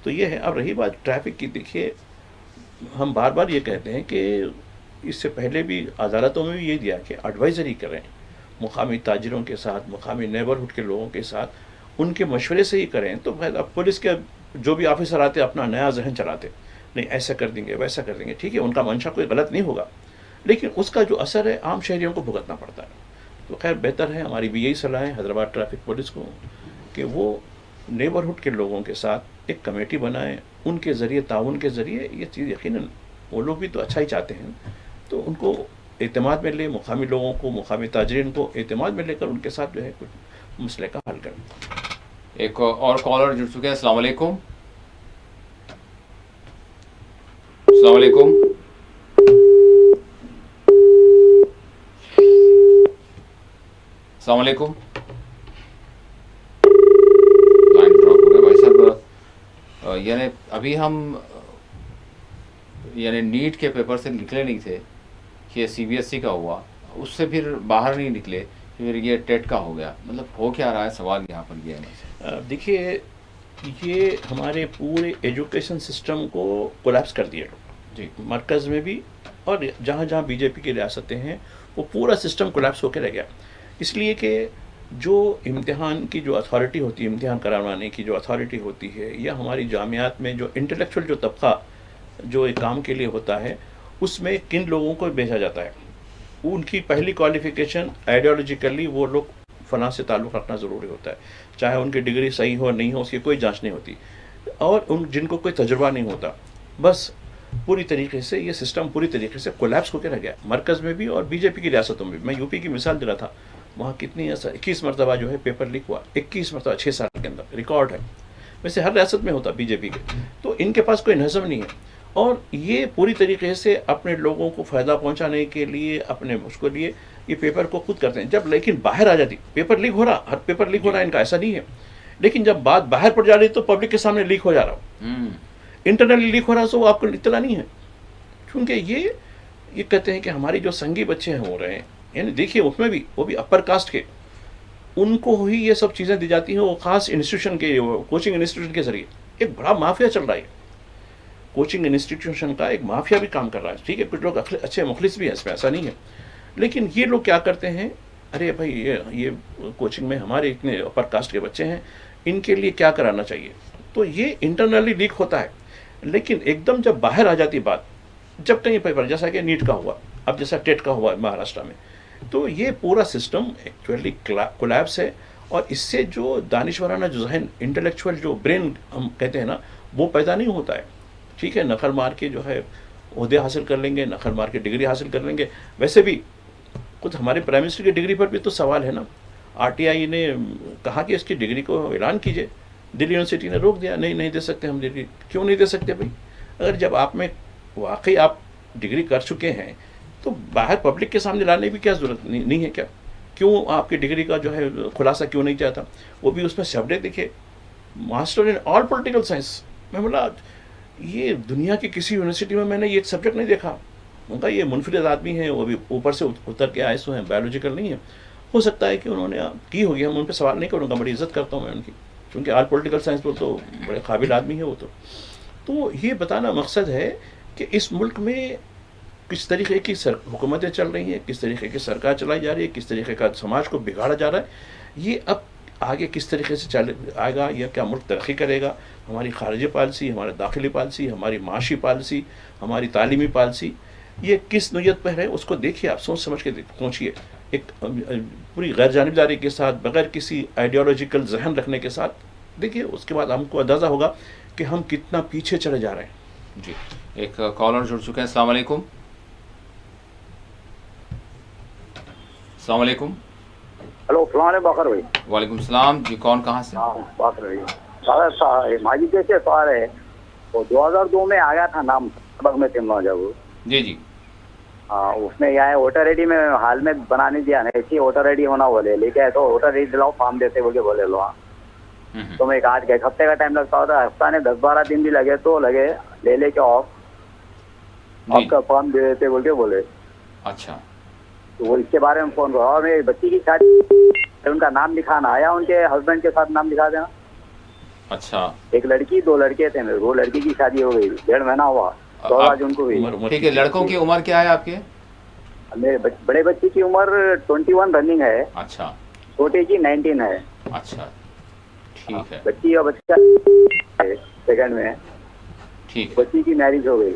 تو یہ ہے. اب رہی بات ٹریفک کی، دیکھیے ہم بار بار یہ کہتے ہیں کہ اس سے پہلے بھی عدالتوں میں بھی یہ دیا کہ ایڈوائزری کریں مقامی تاجروں کے ساتھ، مقامی نیبرہڈ کے لوگوں کے ساتھ، ان کے مشورے سے ہی کریں. تو اب پولیس کے جو بھی آفیسر آتے اپنا نیا ذہن چلاتے، نہیں ایسا کر دیں گے ویسا کر دیں گے. ٹھیک ہے، ان کا منشا کوئی غلط نہیں ہوگا، لیکن اس کا جو اثر ہے عام شہریوں کو بھگتنا پڑتا ہے. تو خیر بہتر ہے، ہماری بھی یہی صلاح ہے حیدرآباد ٹریفک پولیس کو کہ وہ نیبرہڈ کے لوگوں کے ساتھ ایک کمیٹی بنائیں، ان کے ذریعے، تعاون کے ذریعے یہ چیز، یقیناً وہ لوگ بھی تو اچھا ہی چاہتے ہیں، تو ان کو اعتماد میں لے، مقامی لوگوں کو، مقامی تاجرین کو اعتماد میں لے کر ان کے ساتھ جو ہے کچھ مسئلے کا حل کریں. ایک اور کالر جڑ چکے ہیں. السلام علیکم. السلام علیکم. السلام علیکم. لائن ڈراپ ہو گیا بھائی صاحب. یعنی ابھی ہم نیٹ کے پیپر سے نکلے نہیں تھے کہ سی بی ایس ای کا ہوا، اس سے پھر باہر نہیں نکلے، پھر یہ ٹیٹ کا ہو گیا. مطلب ہو کیا رہا ہے، سوال یہاں پر یہ ہے. دیکھیے یہ ہمارے پورے ایجوکیشن سسٹم کو کولیپس کر دیا جی، مرکز میں بھی، اور جہاں جہاں بی جے پی کی ریاستیں ہیں وہ پورا سسٹم کولیپس ہو کے رہ گیا. اس لیے کہ جو امتحان کی جو اتھارٹی ہوتی ہے، امتحان کروانے کی جو اتھارٹی ہوتی ہے، یا ہماری جامعات میں جو انٹلیکچوئل جو طبقہ جو ایک کام کے لیے ہوتا ہے، اس میں کن لوگوں کو بھیجا جاتا ہے. ان کی پہلی کوالیفیکیشن آئیڈیالوجیکلی وہ لوگ فلاں سے تعلق رکھنا ضروری ہوتا ہے، چاہے ان کی ڈگری صحیح ہو نہیں ہو، اس کی کوئی جانچ نہیں ہوتی. اور ان جن کو کوئی تجربہ نہیں ہوتا، بس پوری طریقے سے یہ سسٹم پوری طریقے سے کولیپس ہو کے رہ گیا، مرکز میں بھی اور بی جے پی کی ریاستوں میں بھی. میں یو پی کی مثال دے رہا تھا، وہاں کتنی 21 مرتبہ جو ہے پیپر لیک ہوا، 21 مرتبہ 6 سال کے اندر، ریکارڈ ہے. ویسے ہر ریاست میں ہوتا بی جے پی کے. تو ان کے پاس کوئی نظم نہیں ہے، اور یہ پوری طریقے سے اپنے لوگوں کو فائدہ پہنچانے کے لیے، اپنے اس کو لیے یہ پیپر کو خود کرتے ہیں. جب لیکن باہر آ جاتی، پیپر لیک ہو رہا، ہر پیپر لیک ہو رہا ہے، ان کا ایسا نہیں ہے، لیکن جب بات باہر پڑ جا رہی تو پبلک کے سامنے لیک ہو جا رہا ہو، انٹرنلی لیک ہو رہا، تو آپ کو اطلاع نہیں ہے. کیونکہ یہ کہتے ہیں کہ ہماری جو سنگی بچے ہیں ہو رہے ہیں، یعنی دیکھیے اس میں بھی وہ بھی اپر کاسٹ کے، ان کو ہی یہ سب چیزیں دی جاتی ہیں، وہ خاص انسٹیٹیوشن کے، کوچنگ انسٹیٹیوشن کے ذریعے. ایک بڑا مافیا چل رہا ہے، کوچنگ انسٹیٹیوشن کا ایک مافیا بھی کام کر رہا ہے. ٹھیک ہے، کچھ لوگ اچھے مخلص بھی ہیں، اس میں ایسا نہیں ہے، لیکن یہ لوگ کیا کرتے ہیں، ارے بھائی یہ کوچنگ میں ہمارے اتنے اپر کاسٹ کے بچے ہیں، ان کے لیے کیا کرانا چاہیے. تو یہ انٹرنلی لیک ہوتا ہے، لیکن ایک دم جب باہر آ جاتی بات، جب کہیں پیپر جیسا کہ نیٹ کا ہوا، اب جیسا ٹیٹ کا ہوا مہاراشٹر میں، تو یہ پورا سسٹم ایکچولی کولیپس ہے. اور اس سے جو دانشورانہ جو ذہن، انٹلیکچوئل جو برین ہم کہتے ہیں نا، وہ پیدا نہیں ہوتا ہے. ٹھیک ہے، نقل مار کے جو ہے عہدے حاصل کر لیں گے، نقل مار کے ڈگری حاصل کر لیں گے. ویسے بھی خود ہمارے پرائم منسٹر کی ڈگری پر بھی تو سوال ہے نا. آر ٹی آئی نے کہا کہ اس کی ڈگری کو اعلان کیجیے، دلی یونیورسٹی نے روک دیا, نہیں دے سکتے ہم ڈگری. کیوں نہیں دے سکتے بھائی؟ اگر جب آپ میں واقعی آپ ڈگری کر چکے ہیں تو باہر پبلک کے سامنے لانے کی کیا ضرورت نہیں ہے کیا؟ کیوں آپ کی ڈگری کا جو ہے خلاصہ کیوں نہیں چاہتا؟ وہ بھی اس میں سبجیکٹ دیکھے, master in all political science. میں بولا یہ دنیا کی کسی یونیورسٹی میں نے یہ سبجیکٹ نہیں دیکھا. ان کا یہ منفرد آدمی ہیں, وہ بھی اوپر سے اتر کے آئے سو ہیں, بایولوجیکل نہیں ہے. ہو سکتا ہے کہ انہوں نے کی ہوگی, ہم ان پہ سوال نہیں کروں گا, بڑی عزت کرتا ہوں میں ان کی, کیونکہ آل پولیٹیکل سائنس پر تو بڑے قابل آدمی ہے وہ. تو یہ بتانا مقصد ہے کہ اس ملک میں کس طریقے کی حکومتیں چل رہی ہیں, کس طریقے کی سرکار چلائی جا رہی ہے, کس طریقے کا سماج کو بگاڑا جا رہا ہے. یہ اب آگے کس طریقے سے آئے گا, یا کیا ملک ترقی کرے گا, ہماری خارجی پالیسی, ہمارے داخلی پالیسی, ہماری معاشی پالیسی, ہماری تعلیمی پالیسی, یہ کس نوعیت پر ہے اس کو دیکھیے, آپ سوچ سمجھ کے پہنچیے, ایک پوری غیر جانبداری کے ساتھ, بغیر کسی آئیڈیالوجیکل ذہن رکھنے کے ساتھ دیکھیے. اس کے بعد ہم کو اندازہ ہوگا کہ ہم کتنا پیچھے چلے جا رہے ہیں. جی, ایک کالر جڑ چکے ہیں. السلام علیکم. السلام علیکم. ہلو, السلام علیکم باقر بھائی. وعلیکم السلام. جی, کون کہاں سے؟ ہاں باقر بھائی, ماجی جیسے سوال ہے, وہ 2002 میں آ گیا تھا نام سبق میں تم جب. جی. ہاں, اس میں یہاں ووٹر آئی ڈی میں حال میں بنانے دیا نہیں تھی, ووٹر آئی ڈی ہونا بولے, لے کے آئے تو ووٹر آئی ڈی دلاؤ, فارم دیتے بولے لو. تو میں آج ایک ہفتے کا ٹائم لگتا ہوتا, ہفتہ نے 10-12 دن بھی لگے تو لگے, لے کے آپ کا فارم دے دیتے بول کے بولے. اچھا, تو وہ اس کے بارے میں فون کرو. اور میری بچی کی شادی, ان کا نام لکھانا آیا, ان کے ہسبینڈ کے ساتھ نام لکھا دینا. اچھا, ایک لڑکی 2 لڑکے تھے میرے, وہ لڑکی کی شادی ہو گئی, 1.5 مہینہ ہوا تو آج ان کو ہوئی. ٹھیک ہے. لڑکوں کی عمر کیا ہے آپ کے؟ میرے بڑے بچے کی عمر 21 رننگ ہے. اچھا. چھوٹے کی 19 ہے. اچھا, ٹھیک ہے. بچی اور بچہ سیکنڈ میں. ٹھیک. بچی کی میرج ہو گئی,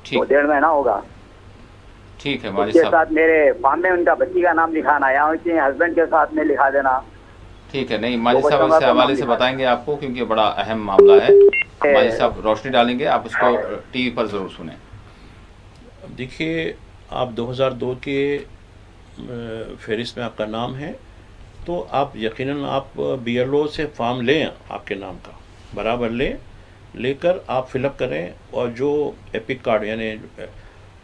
1.5 مہینہ ہوگا. ٹھیک ہے. اس کے ساتھ میرے فارم میں ان کا بچی کا نام لکھانا, یا ان کے ہسبینڈ کے ساتھ میں لکھا دینا. ٹھیک ہے. نہیں, ماجد صاحب اس حوالے سے بتائیں گے آپ کو, کیونکہ بڑا اہم معاملہ ہے. ماجد صاحب روشنی ڈالیں گے, آپ اس کو ٹی وی پر ضرور سنیں. دیکھیے, آپ 2002 کے فہرست میں آپ کا نام ہے, تو آپ یقیناً آپ بی ایل او سے فارم لیں, آپ کے نام کا برابر لے کر آپ فل اپ کریں, اور جو ایپک کارڈ یعنی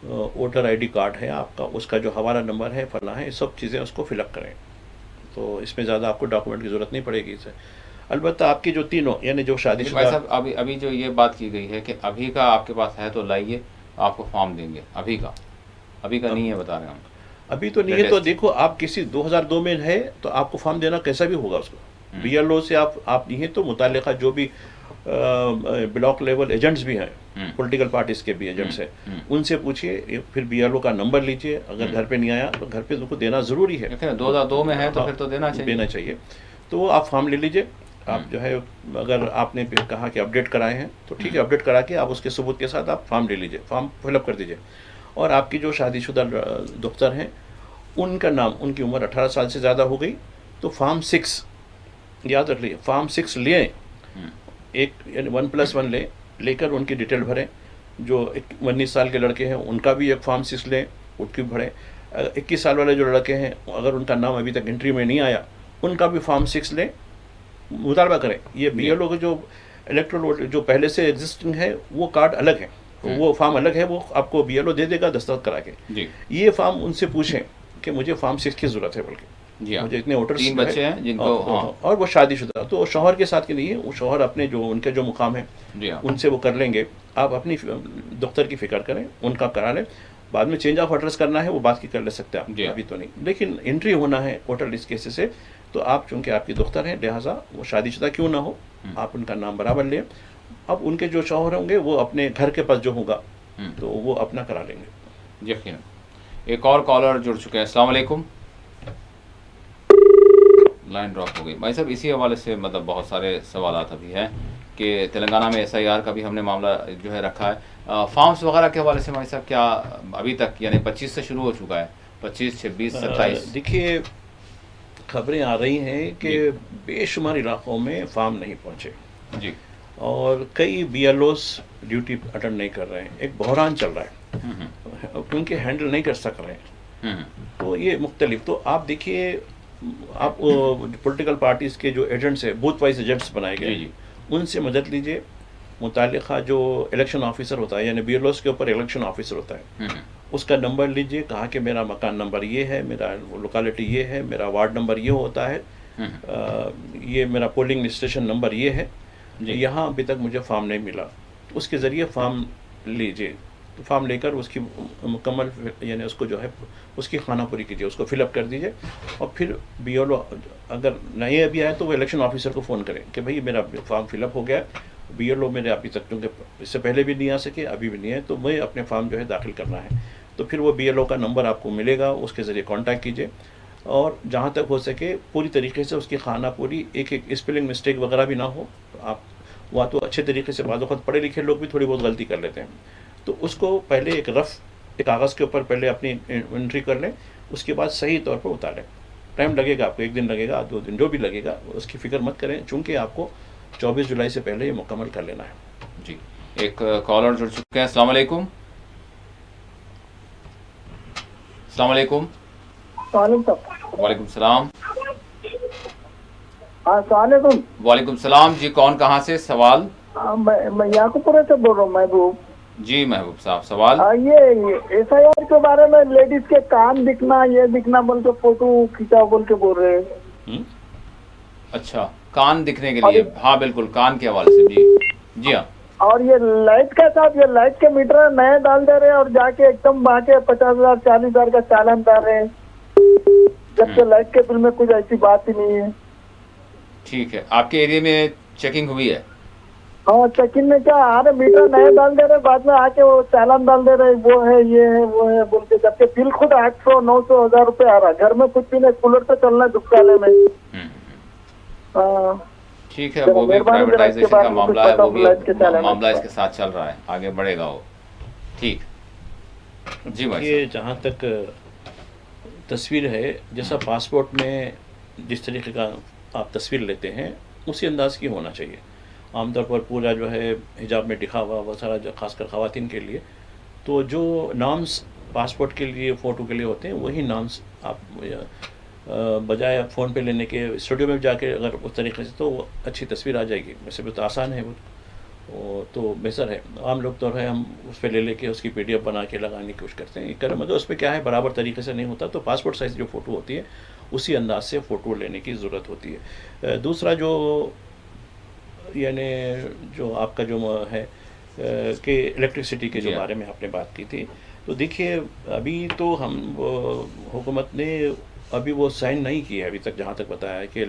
ووٹر آئی ڈی کارڈ ہے آپ کا, اس کا جو حوالہ نمبر ہے فلاں ہے, یہ سب چیزیں اس کو فل اپ کریں. تو اس میں زیادہ آپ کو ڈاکومنٹ کی ضرورت نہیں پڑے گی. اسے البتہ آپ کی جو تینوں یعنی جو شادی شدہ, ابھی جو یہ بات کی گئی ہے کہ ابھی کا آپ کے پاس ہے تو لائیے, آپ کو فارم دیں گے. ابھی کا نہیں ہے, بتا رہے ہیں ہم. ابھی تو نہیں ہے. تو دیکھو, آپ کسی 2002 میں ہے تو آپ کو فارم دینا کیسا بھی ہوگا اس کو. بی ایل او سے آپ نہیں ہیں تو متعلقہ جو بھی بلاک لیول ایجنٹس بھی ہیں, پولیٹیکل پارٹیز کے بھی ایجنٹس ہیں, ان سے پوچھیے, پھر بی ایل او کا نمبر لیجیے. اگر گھر پہ نہیں آیا تو گھر پہ ان کو دینا ضروری ہے. 2002 میں ہے تو پھر تو دینا چاہیے. تو وہ آپ فارم لے لیجیے. آپ جو ہے, اگر آپ نے پھر کہا کہ اپڈیٹ کرائے ہیں تو ٹھیک ہے, اپڈیٹ کرا کے آپ اس کے ثبوت کے ساتھ آپ فارم لے لیجیے, فارم فل اپ کر دیجیے. اور آپ کی جو شادی شدہ دختر ہیں, ان کا نام, ان کی عمر 18 سال سے زیادہ ہو گئی تو فارم 6 یاد رکھ لیجیے, فارم 6 لیں, ایک یعنی 1+1 لے کر ان کی ڈیٹیل بھریں. جو 19 سال کے لڑکے ہیں ان کا بھی ایک فارم 6 لیں, ان کی بھریں. 21 سال والے جو لڑکے ہیں, اگر ان کا نام ابھی تک انٹری میں نہیں آیا, ان کا بھی فارم 6 لیں, مطالبہ کریں. یہ بی ایل او کا جو الیکٹرل جو پہلے سے ایگزسٹنگ ہے وہ کارڈ الگ ہے, وہ فارم الگ ہے, وہ آپ کو بی ایل او دے دے گا دستخط کرا کے. یہ فارم ان سے پوچھیں کہ مجھے فارم 6 کی ضرورت ہے, بلکہ مجھے اتنے ووٹرز 3 بچے ہیں جن کو, اور وہ شادی شدہ, تو شوہر کے ساتھ کے نہیں ہے, وہ شوہر اپنے جو ان کے جو مقام ہیں ان سے وہ کر لیں گے. آپ اپنی دختر کی فکر کریں, ان کا کرا لیں. بعد میں چینج آف ایڈریس کرنا ہے وہ بات کی کر لے سکتے ہیں آپ, ابھی تو نہیں. لیکن انٹری ہونا ہے ووٹر لسٹ کے حصے سے, تو آپ چونکہ آپ کی دختر ہیں, لہٰذا وہ شادی شدہ کیوں نہ ہو, آپ ان کا نام برابر لیں. اب ان کے جو شوہر ہوں گے وہ اپنے گھر کے پاس جو ہوگا تو وہ اپنا کرا لیں گے. یقیناً. ایک اور کالر جڑ چکے ہیں. السلام علیکم. لائن ڈراپ ہو گئی. بھائی صاحب, اسی حوالے سے مطلب بہت سارے سوالات ابھی ہیں کہ تلنگانہ میں SIR کا بھی ہم نے معاملہ جو ہے رکھا ہے. فارمز وغیرہ کے حوالے سے بھائی صاحب کیا ابھی تک, یعنی 25 سے شروع ہو چکا ہے, 25, 26, 27. دیکھیے, خبریں آ رہی ہیں کہ بے شمار علاقوں میں فارم نہیں پہنچے, جی, اور کئی B L Os duty attend نہیں کر رہے ہیں. ایک بحران چل رہا ہے کیونکہ ہینڈل نہیں کر سک رہے ہیں. تو یہ مختلف, تو آپ دیکھیے آپ پولیٹیکل پارٹیز کے جو ایجنٹس ہیں بوتھ وائز ایجنٹس بنائے گئے جی ان سے مدد لیجیے. متعلقہ جو الیکشن آفیسر ہوتا ہے یعنی بی ایل اوز کے اوپر الیکشن آفیسر ہوتا ہے اس کا نمبر لیجیے. کہا کہ میرا مکان نمبر یہ ہے, میرا لوکیلٹی یہ ہے, میرا وارڈ نمبر یہ ہوتا ہے, یہ میرا پولنگ اسٹیشن نمبر یہ ہے, یہاں ابھی تک مجھے فارم نہیں ملا. اس کے ذریعے فارم لیجیے. فارم لے کر اس کی مکمل یعنی اس کو جو ہے اس کی خانہ پوری کیجیے, اس کو فل اپ کر دیجیے. اور پھر بی ایل او اگر نہیں ابھی آئے تو وہ الیکشن آفیسر کو فون کریں کہ بھائی میرا فارم فل اپ ہو گیا ہے. بی ایل او میرے ابھی تک کیونکہ اس سے پہلے بھی نہیں آ سکے, ابھی بھی نہیں ہے, تو میں اپنے فارم جو ہے داخل کرنا ہے. تو پھر وہ بی ایل او کا نمبر آپ کو ملے گا, اس کے ذریعے کانٹیکٹ کیجیے. اور جہاں تک ہو سکے پوری طریقے سے اس کی خانہ پوری, ایک اسپیلنگ مسٹیک وغیرہ بھی نہ ہو. آپ وہاں تو اچھے طریقے سے بعض وقت پڑھے لکھے لوگ بھی تھوڑی بہت غلطی کر لیتے ہیں, تو اس کو پہلے ایک کاغذ کے اوپر پہلے اپنی انٹری کر لیں, اس کے بعد صحیح طور پر اتاریں. ٹائم لگے گا آپ کو, 1 دن لگے گا, 2 دن, جو بھی لگے گا اس کی فکر مت کریں, چونکہ آپ کو 24 جولائی سے پہلے یہ مکمل کر لینا ہے. جی ایک کالر جڑ چکے ہیں. السلام علیکم. السلام علیکم. وعلیکم السلام. السلام علیکم. وعلیکم السلام. جی کون کہاں سے؟ سوال. میں یعقوب سے بول رہا ہوں. محبوب. جی محبوب صاحب سوال. یہ ایس آئی آر کے بارے میں لیڈیز کے کان دکھنا یہ دکھنا بول کے فوٹو کھینچا بول کے بول رہے ہیں. اچھا کان دکھنے کے لیے, ہاں بالکل کان کے حوالے سے. جی ہاں. اور یہ لائٹ کا صاحب, یہ لائٹ کے میٹر نئے ڈال دے رہے ہیں اور جا کے ایک دم آ کے 50,000 40,000 کا چالان ڈال رہے ہیں, جبکہ لائٹ کے بل میں کچھ ایسی بات ہی نہیں ہے. ٹھیک ہے, آپ کے ایریے میں چیکنگ ہوئی ہے؟ ہاں چیکنگ میں کیا آ رہے, میٹر نئے ڈال دے رہے, بعد میں آ کے وہ چالان ڈال دے رہے, وہ ہے یہ ہے وہ ہے بول کے, جبکہ بل خود 800 900 1000 روپے آ رہا ہے. گھر میں کچھ بھی نہیں, کولر سے چلنا ہے دکھانے میں. ٹھیک ہے, وہ بھی پرائیویٹائزیشن کا معاملہ ہے, وہ بھی معاملہ اس کے ساتھ چل رہا ہے, آگے بڑھے گا وہ. ٹھیک. جی بھائی. یہ جہاں تک تصویر ہے, جیسا پاسپورٹ میں جس طریقے کا آپ تصویر لیتے ہیں اسی انداز کی ہونا چاہیے. عام طور پر پورا جو ہے حجاب میں دکھا ہوا وہ سارا, جو خاص کر خواتین کے لیے, تو جو نامز پاسپورٹ کے لیے فوٹو کے لیے ہوتے ہیں وہی نامز آپ بجائے فون پہ لینے کے اسٹوڈیو میں جا کے اگر اس طریقے سے تو وہ اچھی تصویر آ جائے گی. ویسے بھی تو آسان ہے وہ, تو بہتر ہے. عام لوگ تو ہے ہم اس پہ لے کے اس کی PDF بنا کے لگانے کی کوشش کرتے ہیں, مگر اس پہ کیا ہے برابر طریقے سے نہیں ہوتا, تو پاسپورٹ سائز جو فوٹو ہوتی ہے اسی انداز سے فوٹو لینے کی ضرورت ہوتی ہے. دوسرا جو یعنی جو آپ کا جو ہے کہ الیکٹرسٹی کے جو بارے میں آپ نے بات کی تھی, تو دیکھیے ابھی تو ہم حکومت نے ابھی وہ سائن نہیں کی ہے ابھی تک, جہاں تک بتایا ہے کہ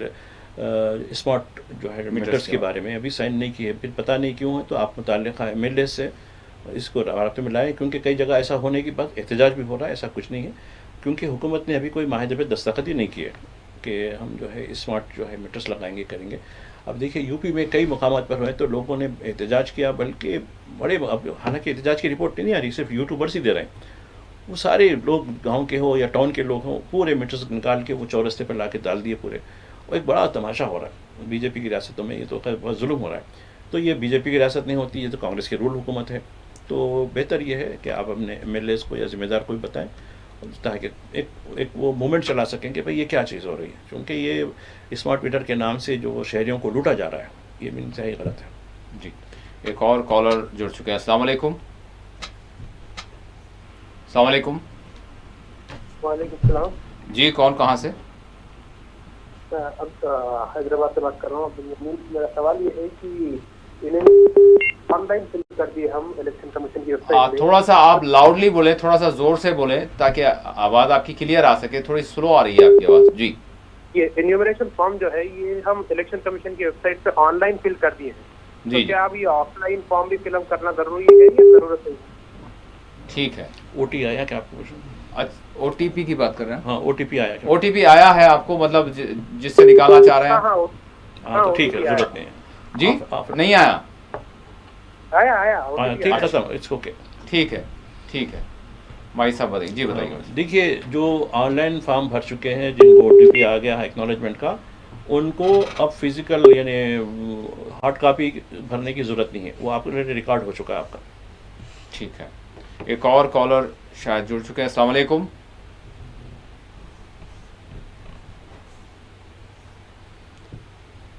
اسمارٹ جو ہے میٹرز کے بارے میں ابھی سائن نہیں کی ہے. پھر پتہ نہیں کیوں ہے, تو آپ متعلقہ MLA سے اس کو رابطے میں لائیں, کیونکہ کئی جگہ ایسا ہونے کی بات احتجاج بھی ہو رہا ہے. ایسا کچھ نہیں ہے, کیونکہ حکومت نے ابھی کوئی معاہدے پہ دستخط ہی نہیں کیے کہ ہم جو ہے اسمارٹ جو ہے میٹرز لگائیں گے کریں گے. اب دیکھیے یوپی میں کئی مقامات پر ہوئے تو لوگوں نے احتجاج کیا, بلکہ بڑے, حالانکہ احتجاج کی رپورٹ نہیں آ رہی, صرف یوٹیوبرس ہی دے رہے ہیں. وہ سارے لوگ گاؤں کے ہو یا ٹاؤن کے لوگ ہوں, پورے میٹرز نکال کے وہ چورستے پر لا کے ڈال دیے پورے. وہ ایک بڑا تماشا ہو رہا ہے BJP کی ریاستوں میں, یہ تو بہت ظلم ہو رہا ہے. تو یہ BJP کی ریاست نہیں ہوتی, یہ تو کانگریس کی رول حکومت ہے. تو بہتر یہ ہے کہ آپ اپنے MLAs کو یا ذمہ دار کو بھی بتائیں, تاکہ ایک وہ مومنٹ چلا سکیں کہ بھئی یہ کیا چیز ہو رہی ہے. کیونکہ یہ اسمارٹ میٹر کے نام سے جو شہریوں کو لوٹا جا رہا ہے یہ بھی انتہائی غلط ہے. جی ایک اور کالر جڑ چکے ہیں. السلام علیکم. السلام علیکم. وعلیکم السلام. جی کون کہاں سے؟ حیدرآباد سے بات کر رہا ہوں. میرا سوال یہ ہے کہ انہیں آن لائن فل کر دیے ہم الیکشن کمیشن کی ویب سائٹ. تھوڑا سا آپ لاؤڈلی بولیں, تھوڑا سا زور سے بولیں تاکہ آواز آپ کی کلیئر آ سکے. تھوڑی سلو آ رہی ہے آپ کی آواز. جی یہ انیومریشن فارم جو ہے یہ ہم الیکشن کمیشن کی ویب سائٹ پہ آن لائن فل کر دیے ہیں. جی کیا اب یہ آف لائن فارم بھی فل اپ کرنا ضروری ہے یا ضرورت نہیں؟ ٹھیک ہے. OT آیا کیا آپ کو؟ OTP کی بات کر رہے ہیں؟ ہاں OTP آیا. OTP آیا ہے آپ کو, مطلب جس سے نکالنا چاہ رہے ہیں؟ ہاں تو ٹھیک ہے, ضرورت نہیں ہے. جی نہیں آیا؟ آیا ٹھیک ہے سر, اٹس اوکے. ٹھیک ہے ٹھیک ہے. بھائی صاحب بتائیے. جی بتائیے. دیکھیے جو آن لائن فارم بھر چکے ہیں جن کو OTP آ گیا ہے ایکنالجمنٹ کا, ان کو اب فزیکل یعنی ہارڈ کاپی بھرنے کی ضرورت نہیں ہے, وہ آپ ریکارڈ ہو چکا ہے آپ کا. ٹھیک ہے. ایک اور کالر شاید جڑ چکے ہیں. السلام علیکم.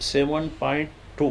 7.2,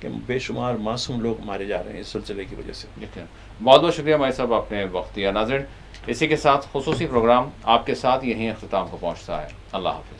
کہ بے شمار معصوم لوگ مارے جا رہے ہیں اس سلسلے کی وجہ سے. بہت بہت شکریہ مائی صاحب، آپ نے وقت دیا. ناظرین، اسی کے ساتھ خصوصی پروگرام آپ کے ساتھ یہیں اختتام کو پہنچتا ہے. اللہ حافظ.